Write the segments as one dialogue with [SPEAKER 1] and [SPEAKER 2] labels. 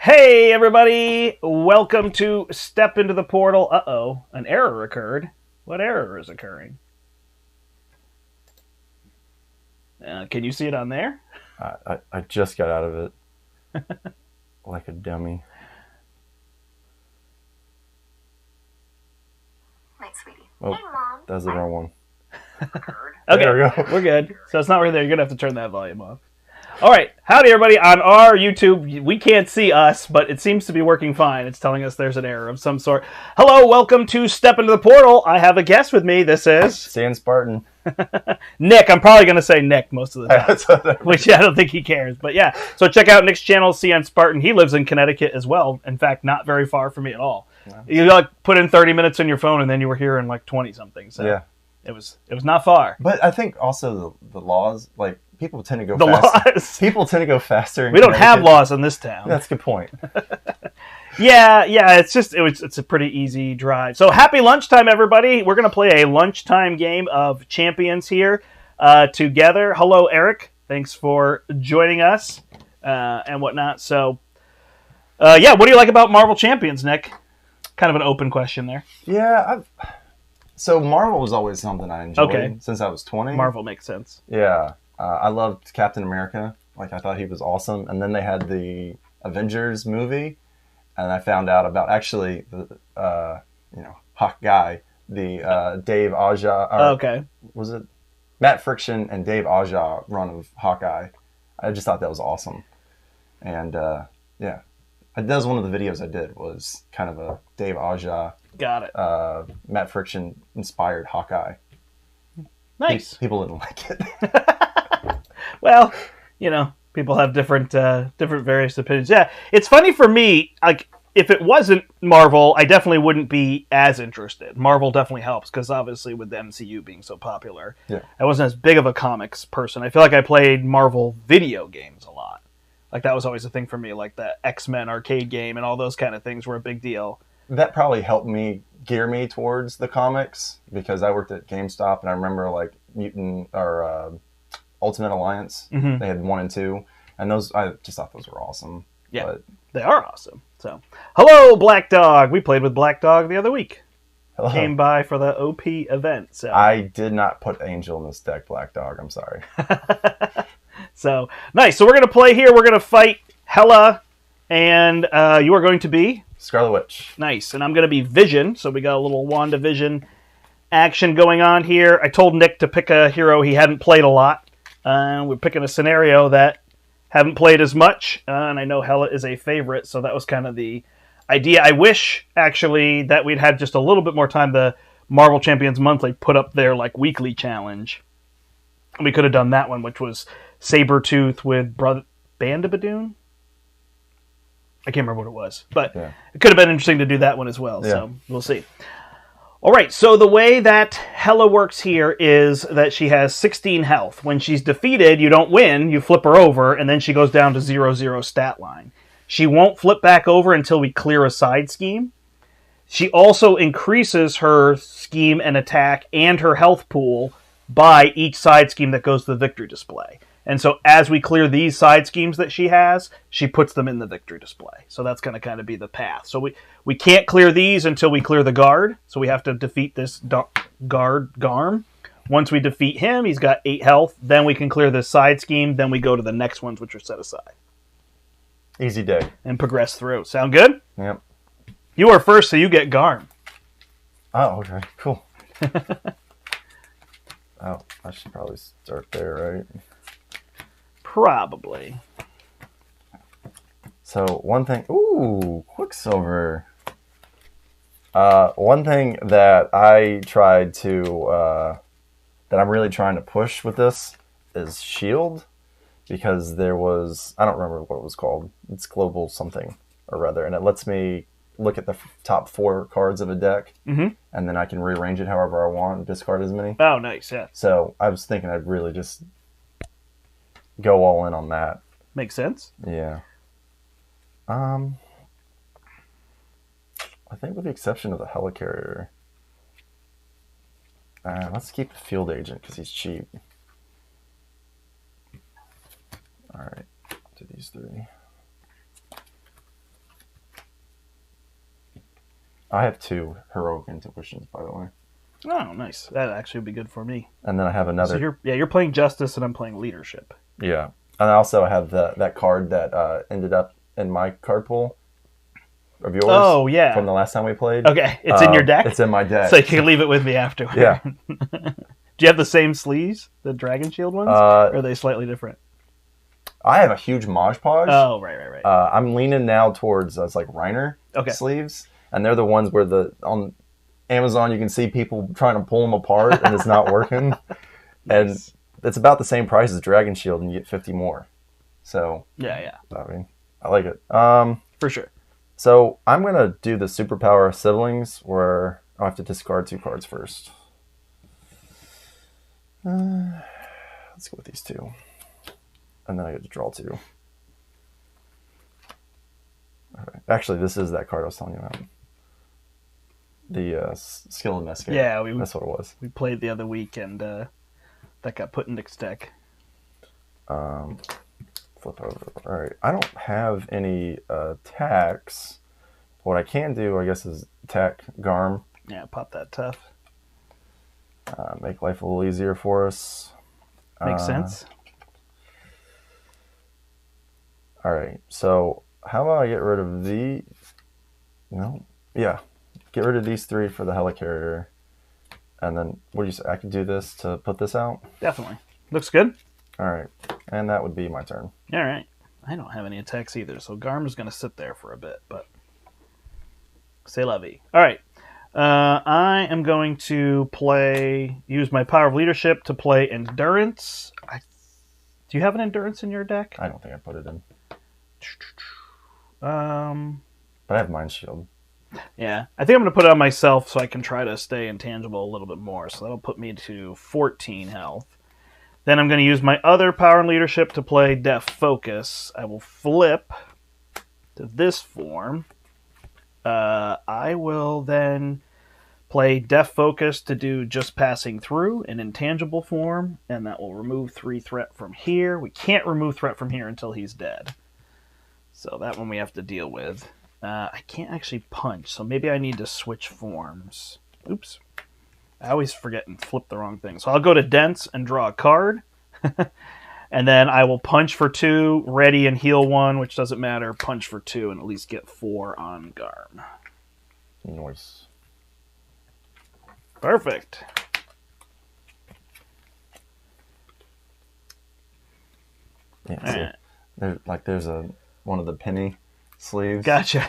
[SPEAKER 1] Hey everybody, welcome to Step into the Portal. Uh-oh, an error occurred. What error is occurring? Can you see it on there?
[SPEAKER 2] I just got out of it like a dummy.
[SPEAKER 3] Wait, sweetie.
[SPEAKER 2] Oh,
[SPEAKER 3] Hey, Mom.
[SPEAKER 2] that's the wrong one.
[SPEAKER 1] Okay,
[SPEAKER 2] There we go.
[SPEAKER 1] we're good. So it's not right there. You're going to have to turn that volume off. All right, howdy everybody. On our YouTube, we can't see us, but it seems to be working fine. It's telling us there's an error of some sort. Hello, welcome to Step into the Portal. I have a guest with me. This is
[SPEAKER 2] cnspartan.
[SPEAKER 1] Nick. I'm probably going to say Nick most of the time, which I don't think he cares. But yeah, so check out Nick's channel, cnspartan. He lives in Connecticut as well. In fact, not very far from me at all. Yeah. You like put in 30 minutes on your phone, and then you were here in like 20 something. So
[SPEAKER 2] yeah,
[SPEAKER 1] it was not far.
[SPEAKER 2] But I think also the laws, like people tend to go
[SPEAKER 1] faster.
[SPEAKER 2] Laws. People tend to go faster.
[SPEAKER 1] We don't have laws in this town.
[SPEAKER 2] That's a good point.
[SPEAKER 1] Yeah, it's a pretty easy drive. So happy lunchtime, everybody. We're gonna play a lunchtime game of Champions here together. Hello, Eric. Thanks for joining us and whatnot. So what do you like about Marvel Champions, Nick? Kind of an open question there.
[SPEAKER 2] Yeah, so Marvel was always something I enjoyed since I was 20.
[SPEAKER 1] Marvel makes sense.
[SPEAKER 2] Yeah, I loved Captain America. Like I thought he was awesome. And then they had the Avengers movie. And I found out about actually the Hawkeye, the Dave Aja. Was it Matt Friction and Dave Aja run of Hawkeye? I just thought that was awesome, and that was one of the videos I did. Was kind of a Dave Aja.
[SPEAKER 1] Got it.
[SPEAKER 2] Matt Friction inspired Hawkeye.
[SPEAKER 1] Nice.
[SPEAKER 2] People didn't like it.
[SPEAKER 1] Well, people have different various opinions. Yeah, it's funny for me. Like, if it wasn't Marvel, I definitely wouldn't be as interested. Marvel definitely helps because obviously with the MCU being so popular, I wasn't as big of a comics person. I feel like I played Marvel video games a lot. Like that was always a thing for me. Like the X-Men arcade game and all those kind of things were a big deal.
[SPEAKER 2] That probably helped me gear me towards the comics because I worked at GameStop and I remember like Mutant or Ultimate Alliance. Mm-hmm. They had 1 and 2. And those, I just thought those were awesome.
[SPEAKER 1] Yeah, but they are awesome. So, hello, Black Dog. We played with Black Dog the other week.
[SPEAKER 2] Hello.
[SPEAKER 1] Came by for the OP event. So
[SPEAKER 2] I did not put Angel in this deck, Black Dog. I'm sorry.
[SPEAKER 1] So, nice. So we're going to play here. We're going to fight Hela, and you are going to be?
[SPEAKER 2] Scarlet Witch.
[SPEAKER 1] Nice. And I'm going to be Vision. So we got a little Wanda Vision action going on here. I told Nick to pick a hero he hadn't played a lot. We're picking a scenario that haven't played as much, and I know Hela is a favorite, so that was kind of the idea. I wish, actually, that we'd had just a little bit more time. The Marvel Champions Monthly put up their weekly challenge. We could have done that one, which was Sabretooth with Bandabadoon? I can't remember what it was, but it could have been interesting to do that one as well, so we'll see. All right, so the way that Hela works here is that she has 16 health. When she's defeated, you don't win, you flip her over, and then she goes down to 0-0 stat line. She won't flip back over until we clear a side scheme. She also increases her scheme and attack and her health pool by each side scheme that goes to the victory display. And so as we clear these side schemes that she has, she puts them in the victory display. So that's going to kind of be the path. So we can't clear these until we clear the guard. So we have to defeat this guard, Garm. Once we defeat him, he's got 8 health. Then we can clear this side scheme. Then we go to the next ones, which are set aside.
[SPEAKER 2] Easy day.
[SPEAKER 1] And progress through. Sound good?
[SPEAKER 2] Yep.
[SPEAKER 1] You are first, so you get Garm.
[SPEAKER 2] Oh, okay. Cool. Oh, I should probably start there, right?
[SPEAKER 1] Probably.
[SPEAKER 2] So one thing, Quicksilver. One thing that I tried to, that I'm really trying to push with this is Shield, because there was, I don't remember what it was called. It's global something or rather, and it lets me look at the top 4 cards of a deck, and then I can rearrange it however I want and discard as many.
[SPEAKER 1] Oh, nice, yeah.
[SPEAKER 2] So I was thinking I'd really just go all in on that.
[SPEAKER 1] Makes sense.
[SPEAKER 2] Yeah. I think with the exception of the Helicarrier, let's keep the Field Agent because he's cheap. All right, do these 3. I have 2 heroic intuitions, by the way.
[SPEAKER 1] Oh, nice. That actually would be good for me.
[SPEAKER 2] And then I have another.
[SPEAKER 1] So you're playing Justice, and I'm playing Leadership.
[SPEAKER 2] Yeah. And I also have that card that ended up in my card pool of yours.
[SPEAKER 1] Oh, yeah.
[SPEAKER 2] From the last time we played.
[SPEAKER 1] Okay, it's in your deck?
[SPEAKER 2] It's in my deck.
[SPEAKER 1] So you can leave it with me afterward.
[SPEAKER 2] Yeah.
[SPEAKER 1] Do you have the same sleeves, the Dragon Shield ones? Or are they slightly different?
[SPEAKER 2] I have a huge Mod Podge.
[SPEAKER 1] Oh, right.
[SPEAKER 2] I'm leaning now towards like Reiner sleeves. And they're the ones where on Amazon you can see people trying to pull them apart and it's not working. Nice. And it's about the same price as Dragon Shield and you get 50 more. So
[SPEAKER 1] yeah.
[SPEAKER 2] I mean, I like it.
[SPEAKER 1] For sure.
[SPEAKER 2] So I'm going to do the Superpower Siblings where I'll have to discard 2 cards first. Let's go with these 2. And then I get to draw 2. Okay. Actually, this is that card I was telling you about. The Skill Investigate.
[SPEAKER 1] Yeah,
[SPEAKER 2] that's what it was.
[SPEAKER 1] We played the other week, and that got put in Nick's deck.
[SPEAKER 2] Flip over. All right. I don't have any attacks. What I can do, I guess, is attack Garm.
[SPEAKER 1] Yeah, pop that tough.
[SPEAKER 2] Make life a little easier for us.
[SPEAKER 1] Makes sense.
[SPEAKER 2] All right. So how about I get rid of the... No? Yeah. Get rid of these 3 for the Helicarrier. And then, what do you say? I can do this to put this out?
[SPEAKER 1] Definitely. Looks good.
[SPEAKER 2] All right. And that would be my turn.
[SPEAKER 1] All right. I don't have any attacks either, so Garm is going to sit there for a bit, but... C'est la vie. All right. I am going to use my Power of Leadership to play Endurance. Do you have an Endurance in your deck?
[SPEAKER 2] I don't think I put it in.
[SPEAKER 1] But
[SPEAKER 2] I have Mind Shield.
[SPEAKER 1] Yeah. I think I'm going to put it on myself so I can try to stay intangible a little bit more. So that'll put me to 14 health. Then I'm going to use my other Power and Leadership to play Deaf Focus. I will flip to this form. I will then play Deaf Focus to do Just Passing Through in intangible form, and that will remove 3 threat from here. We can't remove threat from here until he's dead. So that one we have to deal with. I can't actually punch, so maybe I need to switch forms. Oops. I always forget and flip the wrong thing. So I'll go to Dense and draw a card. And then I will punch for 2, ready and heal 1, which doesn't matter. Punch for 2 and at least get 4 on Garm.
[SPEAKER 2] Nice.
[SPEAKER 1] Perfect.
[SPEAKER 2] Yeah, so there's one of the penny sleeves.
[SPEAKER 1] Gotcha.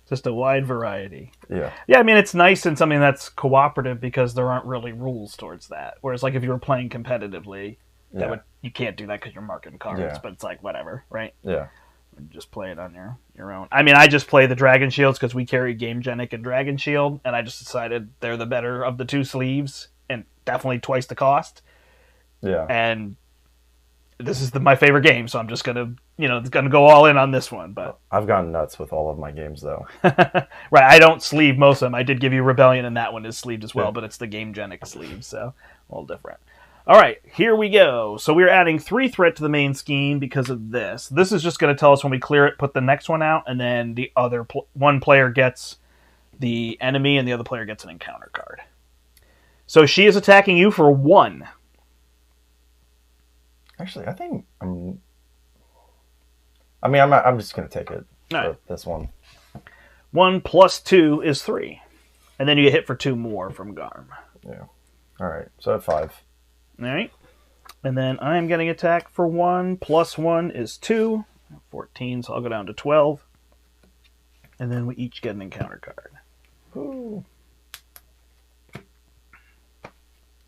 [SPEAKER 1] Just a wide variety.
[SPEAKER 2] Yeah.
[SPEAKER 1] Yeah, I mean, it's nice in something that's cooperative because there aren't really rules towards that. Whereas, like, if you were playing competitively, you can't do that because you're marking cards. Yeah. But it's like, whatever, right?
[SPEAKER 2] Yeah.
[SPEAKER 1] Just play it on your own. I mean, I just play the Dragon Shields because we carry Game Genic and Dragon Shield, and I just decided they're the better of the 2 sleeves, and definitely twice the cost.
[SPEAKER 2] Yeah.
[SPEAKER 1] And this is my favorite game, so I'm just gonna go all in on this one. But
[SPEAKER 2] I've gone nuts with all of my games, though.
[SPEAKER 1] Right, I don't sleeve most of them. I did give you Rebellion, and that one is sleeved as well, but it's the Game Genic sleeve, so a little different. All right, here we go. So we're adding 3 threat to the main scheme because of this. This is just going to tell us when we clear it, put the next one out, and then the other one player gets the enemy, and the other player gets an encounter card. So she is attacking you for 1.
[SPEAKER 2] Actually, I think I'm just going to take it for this one.
[SPEAKER 1] 1 plus 2 is 3. And then you get hit for 2 more from Garm.
[SPEAKER 2] Yeah. All right, so at 5.
[SPEAKER 1] All right. And then I'm getting attacked for 1. Plus 1 is 2. 14, so I'll go down to 12. And then we each get an encounter card.
[SPEAKER 2] Ooh.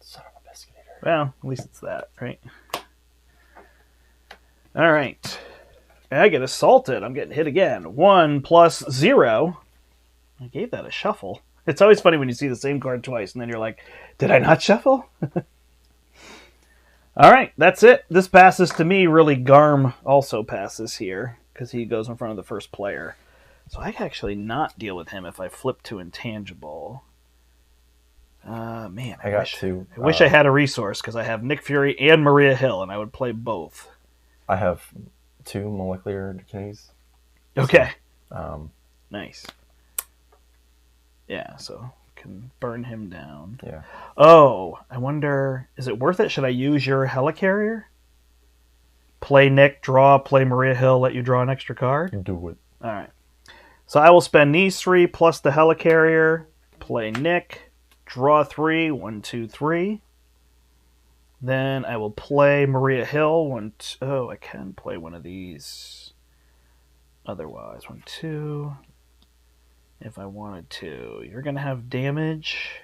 [SPEAKER 2] Son of a biscuit eater.
[SPEAKER 1] Well, at least it's that, right? All right. I get assaulted. I'm getting hit again. 1 plus 0. I gave that a shuffle. It's always funny when you see the same card twice, and then you're like, did I not shuffle? All right, that's it. This passes to me. Really, Garm also passes here because he goes in front of the first player. So I can actually not deal with him if I flip to intangible. Man, I wish I had a resource because I have Nick Fury and Maria Hill, and I would play both.
[SPEAKER 2] I have 2 molecular decays.
[SPEAKER 1] Okay. Nice. Yeah, so can burn him down.
[SPEAKER 2] Yeah.
[SPEAKER 1] Oh, I wonder, is it worth it? Should I use your helicarrier? Play Nick, draw, play Maria Hill, let you draw an extra card?
[SPEAKER 2] Do it.
[SPEAKER 1] All right. So I will spend these 3 plus the helicarrier, play Nick, draw 3, 1, 2, 3. Then I will play Maria Hill. Oh, I can play one of these. Otherwise, 1, 2. If I wanted to. You're going to have damage.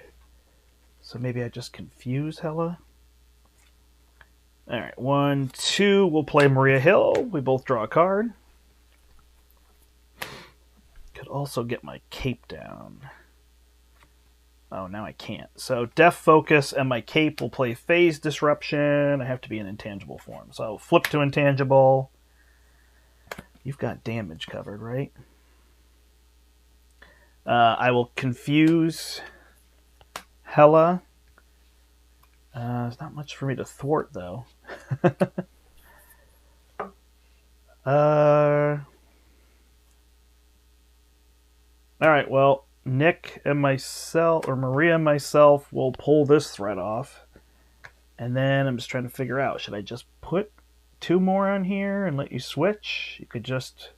[SPEAKER 1] So maybe I just confuse Hela. Alright, 1, 2. We'll play Maria Hill. We both draw a card. Could also get my cape down. Oh, now I can't. So Def Focus and my cape will play Phase Disruption. I have to be in intangible form. So I'll flip to intangible. You've got damage covered, right? I will confuse Hela. There's not much for me to thwart, though. Alright, well, Nick and myself, or Maria and myself, will pull this thread off. And then I'm just trying to figure out, should I just put 2 more on here and let you switch? You could just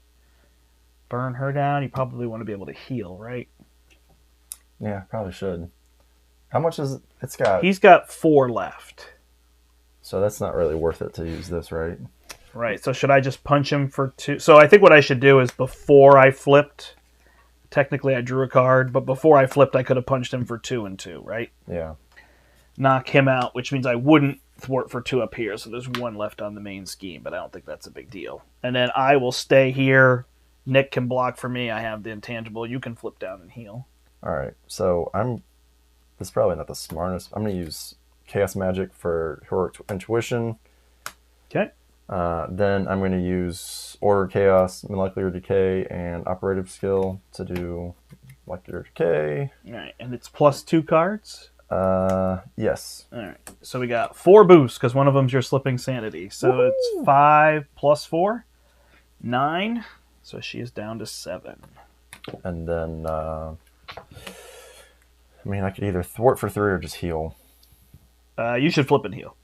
[SPEAKER 1] burn her down. You probably want to be able to heal, right?
[SPEAKER 2] Yeah, probably should. How much is it? It's got...
[SPEAKER 1] He's got 4 left.
[SPEAKER 2] So that's not really worth it to use this, right?
[SPEAKER 1] Right, so should I just punch him for 2? So I think what I should do is before I flipped, technically I drew a card, but before I flipped I could have punched him for 2 and 2, right?
[SPEAKER 2] Yeah.
[SPEAKER 1] Knock him out, which means I wouldn't thwart for 2 up here, so there's 1 left on the main scheme, but I don't think that's a big deal. And then I will stay here. Nick can block for me. I have the intangible. You can flip down and heal.
[SPEAKER 2] Alright, so this is probably not the smartest. I'm going to use Chaos Magic for Heroic Intuition.
[SPEAKER 1] Okay.
[SPEAKER 2] Then I'm going to use Order Chaos, Molecular Decay, and Operative Skill to do Molecular Decay.
[SPEAKER 1] Alright, and it's plus 2 cards?
[SPEAKER 2] Yes.
[SPEAKER 1] Alright, so we got 4 boosts, because one of them's your Slipping Sanity. So
[SPEAKER 2] Woo!
[SPEAKER 1] It's 5 plus 4, 9. So she is down to 7.
[SPEAKER 2] And then, I could either thwart for 3 or just heal.
[SPEAKER 1] You should flip and heal.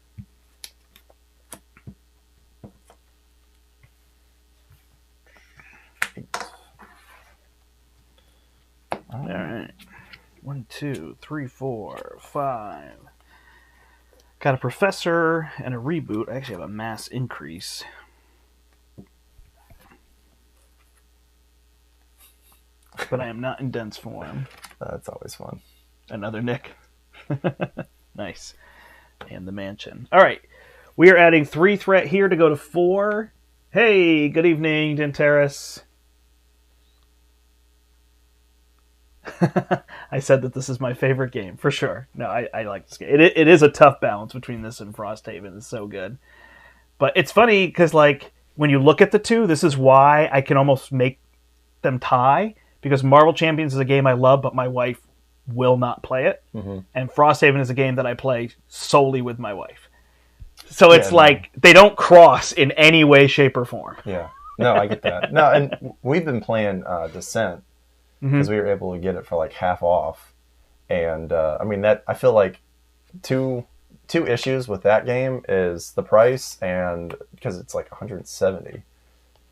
[SPEAKER 1] Alright. 1, 2, 3, 4, 5. Got a Professor and a Reboot. I actually have a Mass Increase. But I am not in dense form.
[SPEAKER 2] That's always fun.
[SPEAKER 1] Another Nick. Nice. And the Mansion. All right. We are adding 3 threat here to go to 4. Hey, good evening, Denteris. I said that this is my favorite game, for sure. No, I like this game. It is a tough balance between this and Frosthaven. It's so good. But it's funny, because when you look at the 2, this is why I can almost make them tie. Because Marvel Champions is a game I love, but my wife will not play it. Mm-hmm. And Frosthaven is a game that I play solely with my wife. So it's they don't cross in any way, shape, or form.
[SPEAKER 2] Yeah. No, I get that. No, and we've been playing Descent because we were able to get it for half off. And I feel like two issues with that game is the price, and because it's $170.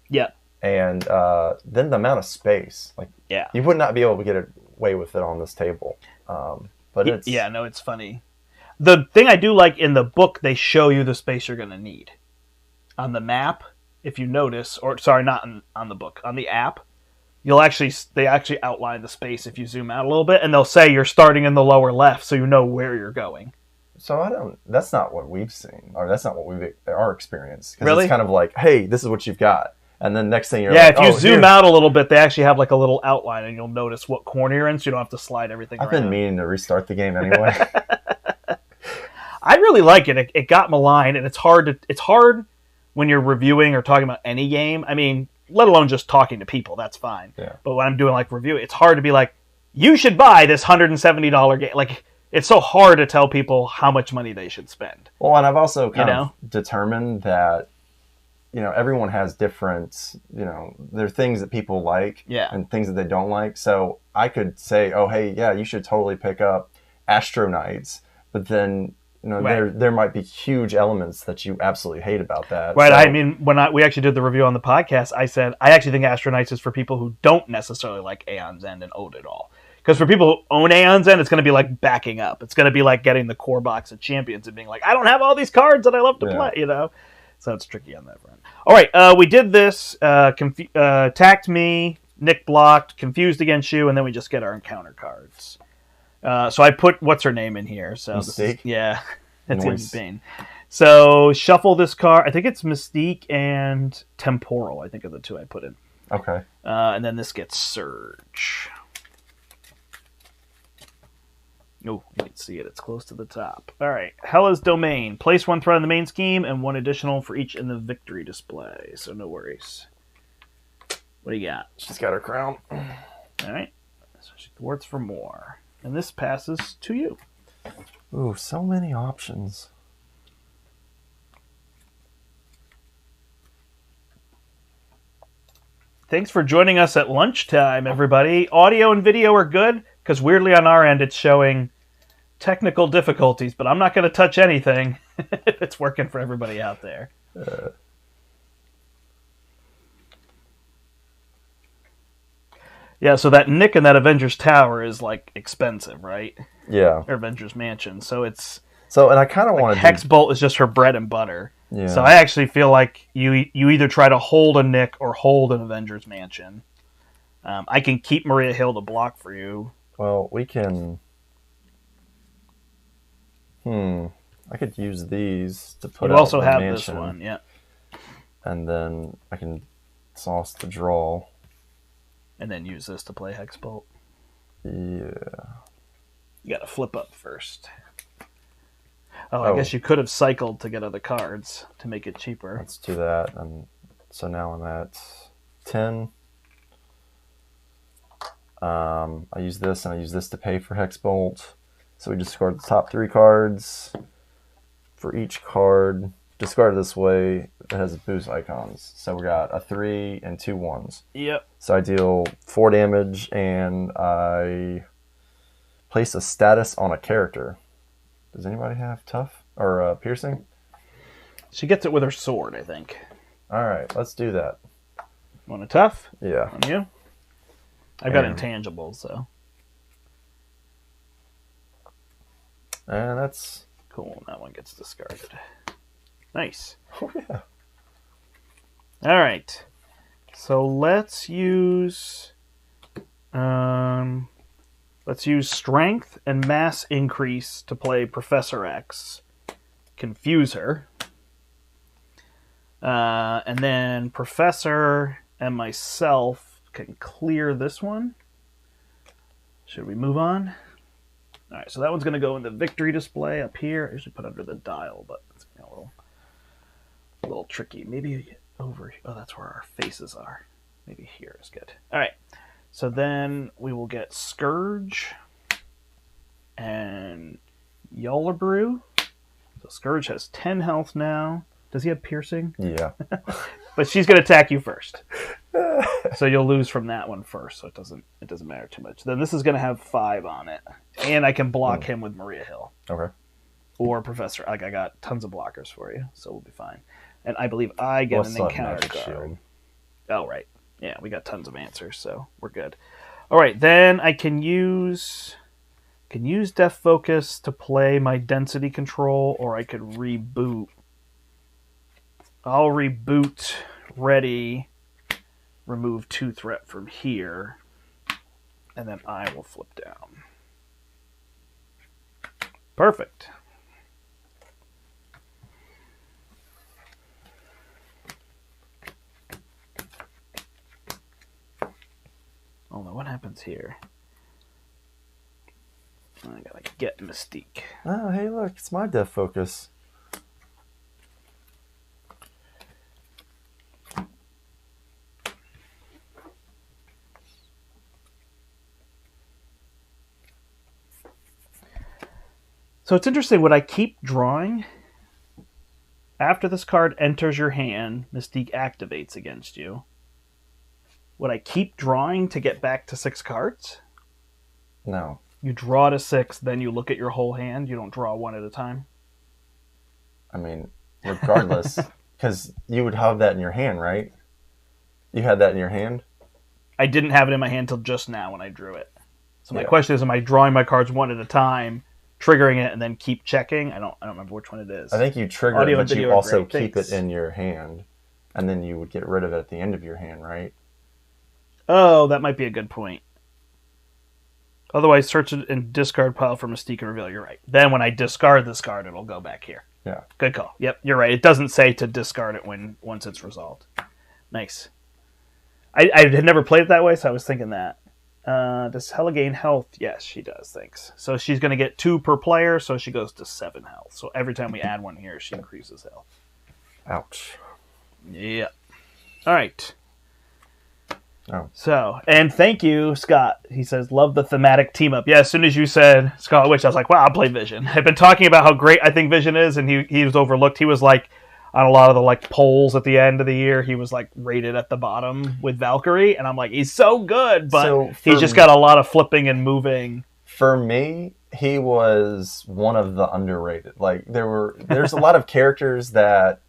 [SPEAKER 1] Yeah.
[SPEAKER 2] And then the amount of space. You would not be able to get away with it on this table. But it's...
[SPEAKER 1] Yeah, no, it's funny. The thing I do like in the book, they show you the space you're going to need. On the map, if you notice, or sorry, not on the book, on the app, they actually outline the space if you zoom out a little bit, and they'll say you're starting in the lower left, so you know where you're going.
[SPEAKER 2] So that's not what we've seen, or that's not what our experience.
[SPEAKER 1] Really?
[SPEAKER 2] It's kind of hey, this is what you've got. And then next thing you're
[SPEAKER 1] if you zoom out a little bit, they actually have a little outline, and you'll notice what corner you're in, so you don't have to slide everything around.
[SPEAKER 2] I've been meaning to restart the game anyway.
[SPEAKER 1] I really like it. It got maligned, and it's hard when you're reviewing or talking about any game. Let alone just talking to people. That's fine.
[SPEAKER 2] Yeah.
[SPEAKER 1] But when I'm doing review, it's hard to be you should buy this $170 game. It's so hard to tell people how much money they should spend.
[SPEAKER 2] Well, and I've also kind of determined that everyone has different, there are things that people like
[SPEAKER 1] Yeah.
[SPEAKER 2] and things that they don't like. So I could say, oh, hey, yeah, you should totally pick up Astro Knights, but then
[SPEAKER 1] Right.
[SPEAKER 2] there might be huge elements that you absolutely hate about that.
[SPEAKER 1] Right.
[SPEAKER 2] So
[SPEAKER 1] I mean, when we actually did the review on the podcast, I said I actually think Astronauts is for people who don't necessarily like Aeon's End and Ode It All. Because for people who own Aeon's End, it's going to be like backing up. It's going to be like getting the core box of Champions and being like, I don't have all these cards that I love to
[SPEAKER 2] yeah,
[SPEAKER 1] play. So it's tricky on that front. All right, we did this. Attacked me, Nick blocked, confused against you, and then we just get our encounter cards. So I put what's her name in here. So
[SPEAKER 2] Mistake.
[SPEAKER 1] Yeah, it's
[SPEAKER 2] Noise.
[SPEAKER 1] insane. So shuffle this card. I think it's Mystique and Temporal. I think are the two I put in.
[SPEAKER 2] Okay.
[SPEAKER 1] And then this gets Surge. Oh, you can see it. It's close to the top. All right. Hela's Domain. Place one threat in the main scheme and one additional for each in the victory display. So no worries. What do you got?
[SPEAKER 2] She's got her crown.
[SPEAKER 1] All right. So she thwarts for more. And this passes to you.
[SPEAKER 2] Ooh, so many options.
[SPEAKER 1] Thanks for joining us at lunchtime, everybody. Audio and video are good, because weirdly on our end it's showing technical difficulties, but I'm not going to touch anything if it's working for everybody out there. Yeah, so that Nick in that Avengers Tower is, like, expensive, right?
[SPEAKER 2] Yeah.
[SPEAKER 1] Or Avengers Mansion. So it's...
[SPEAKER 2] So, and I kind of want to...
[SPEAKER 1] Hex Bolt is just her bread and butter.
[SPEAKER 2] Yeah.
[SPEAKER 1] So I actually feel like you either try to hold a Nick or hold an Avengers Mansion. I can keep Maria Hill to block for you.
[SPEAKER 2] Well, we can... I could use these to put
[SPEAKER 1] You
[SPEAKER 2] out
[SPEAKER 1] also
[SPEAKER 2] the
[SPEAKER 1] have
[SPEAKER 2] mansion,
[SPEAKER 1] this one, yeah.
[SPEAKER 2] and then I can sauce the draw.
[SPEAKER 1] And then use this to play Hex Bolt.
[SPEAKER 2] Yeah.
[SPEAKER 1] You got to flip up first. Oh, I guess you could have cycled to get other cards to make it cheaper.
[SPEAKER 2] Let's do that. And so now I'm at 10. I use this, and I use this to pay for Hex Bolt. So we discard the top 3 cards. For each card discarded this way, it has boost icons. So we got a 3 and 2 1s.
[SPEAKER 1] Yep.
[SPEAKER 2] So I deal 4 damage, and I place a status on a character. Does anybody have tough or piercing?
[SPEAKER 1] She gets it with her sword, I think.
[SPEAKER 2] All right, let's do that.
[SPEAKER 1] Want a tough?
[SPEAKER 2] Yeah.
[SPEAKER 1] On you? I've got intangibles, so.
[SPEAKER 2] And that's...
[SPEAKER 1] Cool, that one gets discarded. Nice.
[SPEAKER 2] Oh, yeah.
[SPEAKER 1] All right. So let's use... let's use Strength and Mass Increase to play Professor X. Confuse her. And then Professor and myself can clear this one. Should we move on? All right, so that one's going to go in the victory display up here. I usually put under the dial, but it's a little tricky. Maybe over here. Oh, that's where our faces are. Maybe here is good. All right, so then we will get Scourge and Yulabrew. So Scourge has 10 health now. Does he have piercing?
[SPEAKER 2] Yeah.
[SPEAKER 1] But she's going to attack you first. So you'll lose from that one first, so it doesn't matter too much. Then this is going to have 5 on it. And I can block him with Maria Hill.
[SPEAKER 2] Okay.
[SPEAKER 1] Or Professor. Like, I got tons of blockers for you, so we'll be fine. And I believe I get an encounter card.
[SPEAKER 2] Shield.
[SPEAKER 1] Oh, right. Yeah, we got tons of answers, so we're good. All right, then I can use Death Focus to play my density control, or I could reboot. I'll reboot ready, remove 2 threat from here, and then I will flip down. Perfect. Oh no, what happens here? I gotta get Mystique.
[SPEAKER 2] Oh, hey, look, it's my Death Focus.
[SPEAKER 1] So it's interesting, what I keep drawing After this card enters your hand, Mystique activates against you. Would I keep drawing to get back to 6 cards?
[SPEAKER 2] No.
[SPEAKER 1] You draw to 6, then you look at your whole hand. You don't draw one at a time.
[SPEAKER 2] I mean, regardless, because you would have that in your hand, right? You had that in your hand?
[SPEAKER 1] I didn't have it in my hand till just now when I drew it. So my
[SPEAKER 2] Yeah.
[SPEAKER 1] question is, am I drawing my cards one at a time, triggering it, and then keep checking? I don't remember which one it is.
[SPEAKER 2] I think you trigger
[SPEAKER 1] Audio
[SPEAKER 2] it,
[SPEAKER 1] and
[SPEAKER 2] but you
[SPEAKER 1] video are
[SPEAKER 2] also
[SPEAKER 1] great.
[SPEAKER 2] keep
[SPEAKER 1] Thanks.
[SPEAKER 2] it in your hand, and then you would get rid of it at the end of your hand, right?
[SPEAKER 1] Oh, that might be a good point. Otherwise, search it in discard pile for Mystique and reveal. You're right. Then when I discard this card, it'll go back here.
[SPEAKER 2] Yeah.
[SPEAKER 1] Good call. Yep, you're right. It doesn't say to discard it once it's resolved. Nice. I had never played it that way, so I was thinking that. Does Hela gain health? Yes, she does. Thanks. So she's going to get 2 per player, so she goes to 7 health. So every time we add one here, she increases health.
[SPEAKER 2] Ouch.
[SPEAKER 1] Yeah. All right.
[SPEAKER 2] Oh.
[SPEAKER 1] So, and thank you, Scott. He says, love the thematic team up. Yeah, as soon as you said Scarlet Witch, I was like, wow, I'll play Vision. I've been talking about how great I think Vision is, and he was overlooked. He was like, on a lot of the like polls at the end of the year, he was like rated at the bottom with Valkyrie, and I'm like, he's so good, but he's just got a lot of flipping and moving.
[SPEAKER 2] For me, he was one of the underrated. Like there's a lot of characters that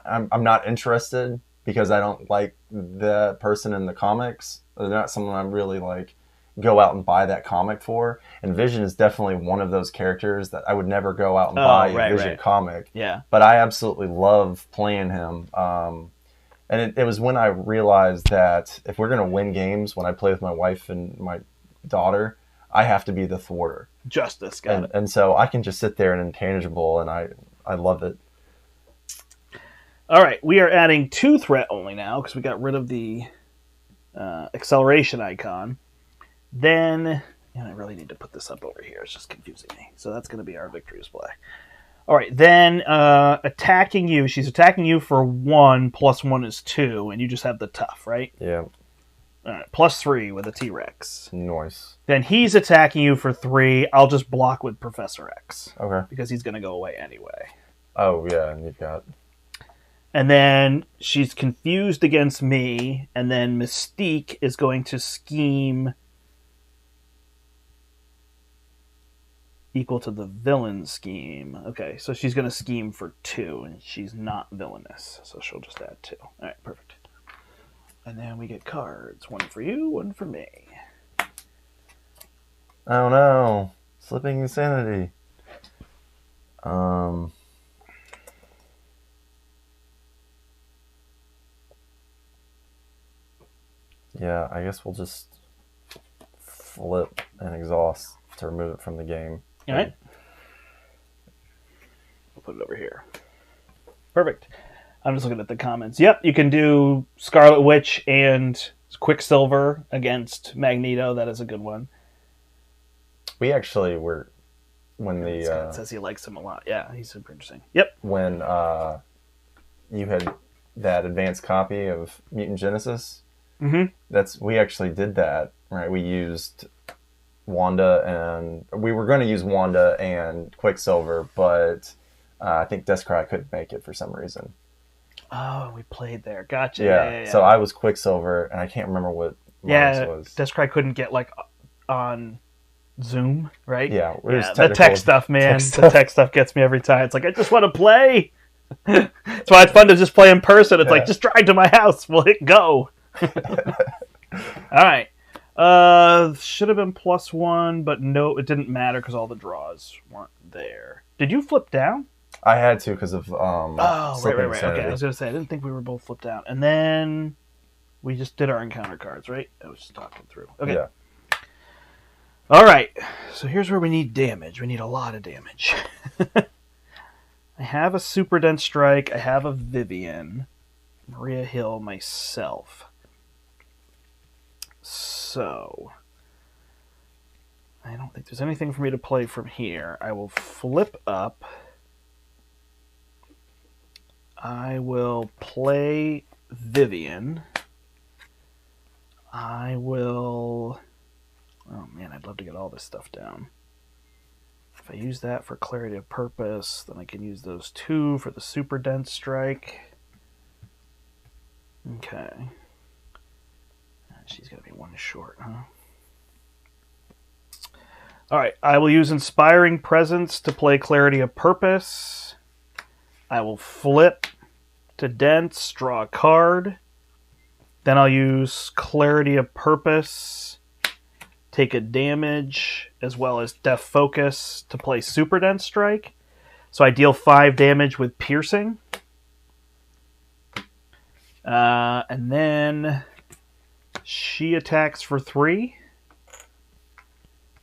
[SPEAKER 2] I'm not interested because I don't like the person in the comics. They're not someone I'm really like go out and buy that comic for. And Vision is definitely one of those characters that I would never go out and buy a Vision comic.
[SPEAKER 1] Yeah.
[SPEAKER 2] But I absolutely love playing him. And it was when I realized that if we're going to win games, when I play with my wife and my daughter, I have to be the thwarter.
[SPEAKER 1] Justice,
[SPEAKER 2] and so I can just sit there and intangible, and I love it.
[SPEAKER 1] All right, we are adding 2 threat only now because we got rid of the acceleration icon. Then, and I really need to put this up over here. It's just confusing me. So that's going to be our victory display. All right, then attacking you. She's attacking you for 1, plus 1 is 2, and you just have the tough, right?
[SPEAKER 2] Yeah.
[SPEAKER 1] All right, plus 3 with a T-Rex.
[SPEAKER 2] Nice.
[SPEAKER 1] Then he's attacking you for 3. I'll just block with Professor X.
[SPEAKER 2] Okay.
[SPEAKER 1] Because he's going to go away anyway.
[SPEAKER 2] Oh, yeah, and you've got...
[SPEAKER 1] And then she's confused against me, and then Mystique is going to scheme equal to the villain scheme. Okay, so she's going to scheme for 2, and she's not villainous, so she'll just add 2. All right, perfect. And then we get cards. 1 for you, 1 for me.
[SPEAKER 2] Oh no, slipping insanity. Yeah, I guess we'll just flip and exhaust to remove it from the game.
[SPEAKER 1] All right. We'll put it over here. Perfect. I'm just looking at the comments. Yep, you can do Scarlet Witch and Quicksilver against Magneto. That is a good one.
[SPEAKER 2] We actually were when the
[SPEAKER 1] Scott says he likes him a lot. Yeah, he's super interesting. Yep.
[SPEAKER 2] When you had that advanced copy of Mutant Genesis.
[SPEAKER 1] Mm-hmm.
[SPEAKER 2] We actually did that, right? We used Wanda, and we were going to use Wanda and Quicksilver, but I think Descry couldn't make it for some reason.
[SPEAKER 1] Oh, we played there. Gotcha.
[SPEAKER 2] Yeah. So I was Quicksilver, and I can't remember what mine was.
[SPEAKER 1] Descry couldn't get like on Zoom, right?
[SPEAKER 2] Yeah.
[SPEAKER 1] The tech stuff, man. The tech stuff gets me every time. It's like, I just want to play. That's why it's fun to just play in person. It's like, just drive to my house. We'll hit go. All right. Should have been +1, but no, it didn't matter because all the draws weren't there. Did you flip down?
[SPEAKER 2] I had to because of
[SPEAKER 1] right. Okay, I was gonna say I didn't think we were both flipped out, and then we just did our encounter cards, right? I was just talking through. Okay.
[SPEAKER 2] Yeah.
[SPEAKER 1] All right. So here's where we need damage. We need a lot of damage. I have a super dense strike. I have a Vivian, Maria Hill, myself. So I don't think there's anything for me to play from here. I will flip up. I will play Vivian. I will... Oh man, I'd love to get all this stuff down. If I use that for clarity of purpose, then I can use those 2 for the super dense strike. Okay. She's going to be 1 short, huh? Alright, I will use Inspiring Presence to play Clarity of Purpose. I will flip to dense, draw a card. Then I'll use Clarity of Purpose, take a damage, as well as Death Focus to play Super Dense Strike. So I deal 5 damage with Piercing. And then she attacks for 3.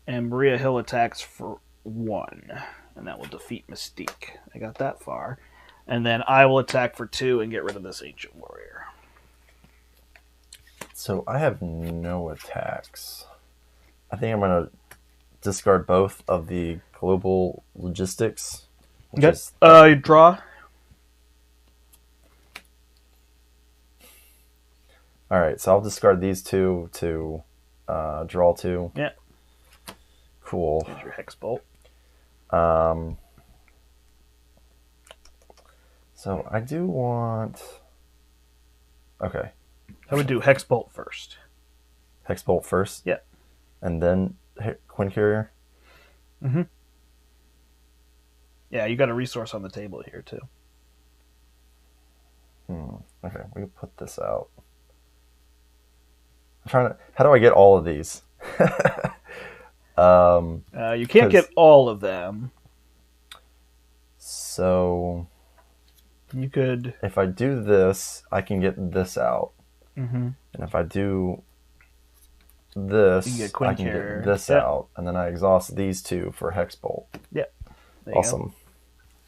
[SPEAKER 1] And Maria Hill attacks for 1. And that will defeat Mystique. I got that far. And then I will attack for 2 and get rid of this Ancient Warrior.
[SPEAKER 2] So I have no attacks. I think I'm going to discard both of the global logistics.
[SPEAKER 1] Okay. You draw.
[SPEAKER 2] All right, so I'll discard these 2 to draw 2.
[SPEAKER 1] Yeah.
[SPEAKER 2] Cool.
[SPEAKER 1] Here's your Hex Bolt.
[SPEAKER 2] So I do want... Okay.
[SPEAKER 1] I would do Hex Bolt first.
[SPEAKER 2] Hex Bolt first?
[SPEAKER 1] Yeah.
[SPEAKER 2] And then Quinn Carrier?
[SPEAKER 1] Mm-hmm. Yeah, you got a resource on the table here, too.
[SPEAKER 2] Okay, we can put this out. I'm trying to... How do I get all of these?
[SPEAKER 1] You can't get all of them.
[SPEAKER 2] So...
[SPEAKER 1] You could...
[SPEAKER 2] If I do this, I can get this out.
[SPEAKER 1] Mm-hmm.
[SPEAKER 2] And if I do this, I can get this out. And then I exhaust these 2 for Hex Bolt.
[SPEAKER 1] Yeah.
[SPEAKER 2] Awesome.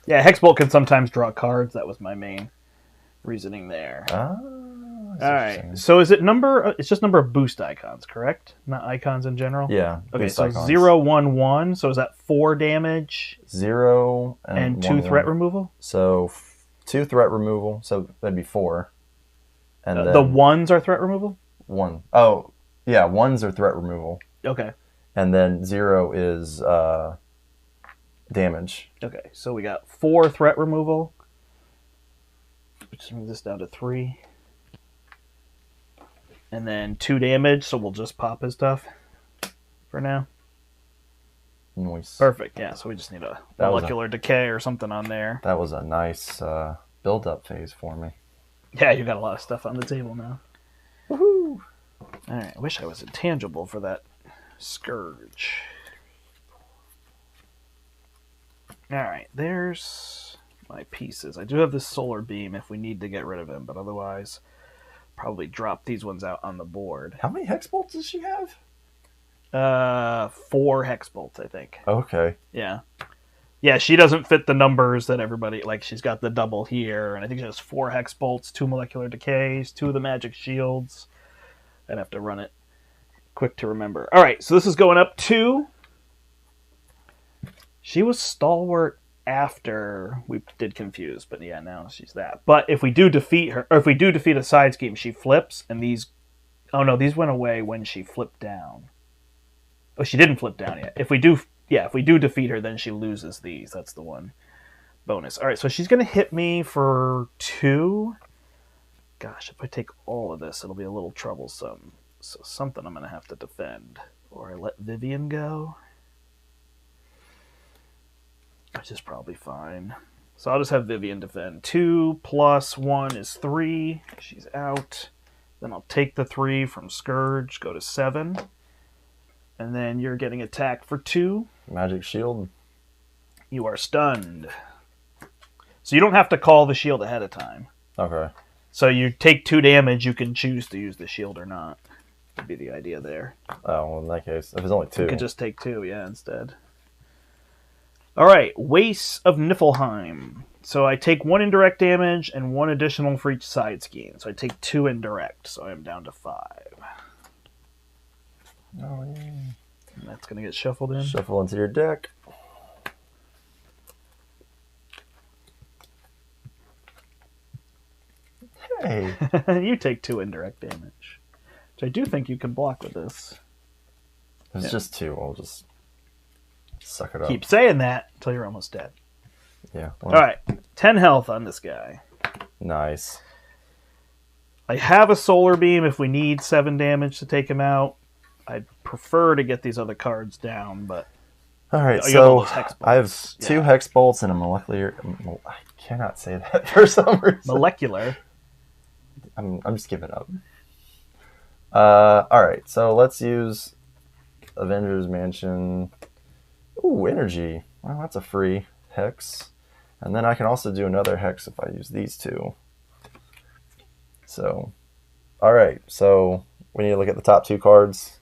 [SPEAKER 1] Yeah, Hex Bolt can sometimes draw cards. That was my main reasoning there. All right. So is it number... It's just number of boost icons, correct? Not icons in general?
[SPEAKER 2] Yeah.
[SPEAKER 1] Okay, so icons. 0, 1, 1. So is that 4 damage?
[SPEAKER 2] 0
[SPEAKER 1] and 2 threat removal?
[SPEAKER 2] So 2 threat removal. So that'd be 4. And then
[SPEAKER 1] the 1s are threat removal?
[SPEAKER 2] 1. Oh, yeah. 1s are threat removal.
[SPEAKER 1] Okay.
[SPEAKER 2] And then 0 is damage.
[SPEAKER 1] Okay. So we got 4 threat removal. Just move this down to 3. And then 2 damage, so we'll just pop his stuff for now.
[SPEAKER 2] Nice.
[SPEAKER 1] Perfect, yeah, so we just need a molecular decay or something on there.
[SPEAKER 2] That was a nice build-up phase for me.
[SPEAKER 1] Yeah, you got a lot of stuff on the table now. Woohoo! Alright, I wish I was intangible for that Scourge. Alright, there's my pieces. I do have this Solar Beam if we need to get rid of him, but otherwise... probably drop these ones out on the board.
[SPEAKER 2] How many Hex Bolts does she have?
[SPEAKER 1] 4 Hex Bolts, I think.
[SPEAKER 2] Okay.
[SPEAKER 1] Yeah. Yeah, she doesn't fit the numbers that everybody... Like, she's got the double here, and I think she has 4 Hex Bolts, 2 Molecular Decays, 2 of the Magic Shields. I'd have to run it quick to remember. Alright, so this is going up 2. She was Stalwart after we did Confuse, but yeah, now she's that. But if we do defeat her, or if we do defeat a side scheme, she flips, and these... Oh no, these went away when she flipped down. Oh, she didn't flip down yet. If we do defeat her, then she loses these. That's the one bonus. Alright, so she's going to hit me for 2. Gosh, if I take all of this, it'll be a little troublesome. So something I'm going to have to defend. Or I let Vivian go. Which is probably fine. So I'll just have Vivian defend. 2 plus 1 is 3. She's out. Then I'll take the 3 from Scourge, go to 7. And then you're getting attacked for 2.
[SPEAKER 2] Magic Shield.
[SPEAKER 1] You are stunned. So you don't have to call the shield ahead of time.
[SPEAKER 2] Okay.
[SPEAKER 1] So you take 2 damage, you can choose to use the shield or not. Would be the idea there.
[SPEAKER 2] Oh, well, in that case, if it's only 2.
[SPEAKER 1] You could just take 2, yeah, instead. Alright, Waste of Niflheim. So I take 1 indirect damage and 1 additional for each side scheme. So I take 2 indirect, so I'm down to 5.
[SPEAKER 2] Oh, yeah.
[SPEAKER 1] And that's going to get shuffled in.
[SPEAKER 2] Shuffle into your deck. Hey.
[SPEAKER 1] You take 2 indirect damage. Which I do think you can block with this.
[SPEAKER 2] If it's just 2, I'll just Suck it up.
[SPEAKER 1] Keep saying that until you're almost dead.
[SPEAKER 2] Yeah.
[SPEAKER 1] All right, 10 health on this guy.
[SPEAKER 2] Nice.
[SPEAKER 1] I have a solar beam if we need 7 damage to take him out. I'd prefer to get these other cards down, but
[SPEAKER 2] All right,
[SPEAKER 1] you have
[SPEAKER 2] so
[SPEAKER 1] all those hex
[SPEAKER 2] I have
[SPEAKER 1] bolts.
[SPEAKER 2] 2 hex bolts and a molecular. I cannot say that for some reason.
[SPEAKER 1] Molecular.
[SPEAKER 2] I'm just giving up. All right, so let's use Avengers Mansion. Ooh, energy. Well, that's a free hex. And then I can also do another hex if I use these 2. So, all right, so we need to look at the top 2 cards.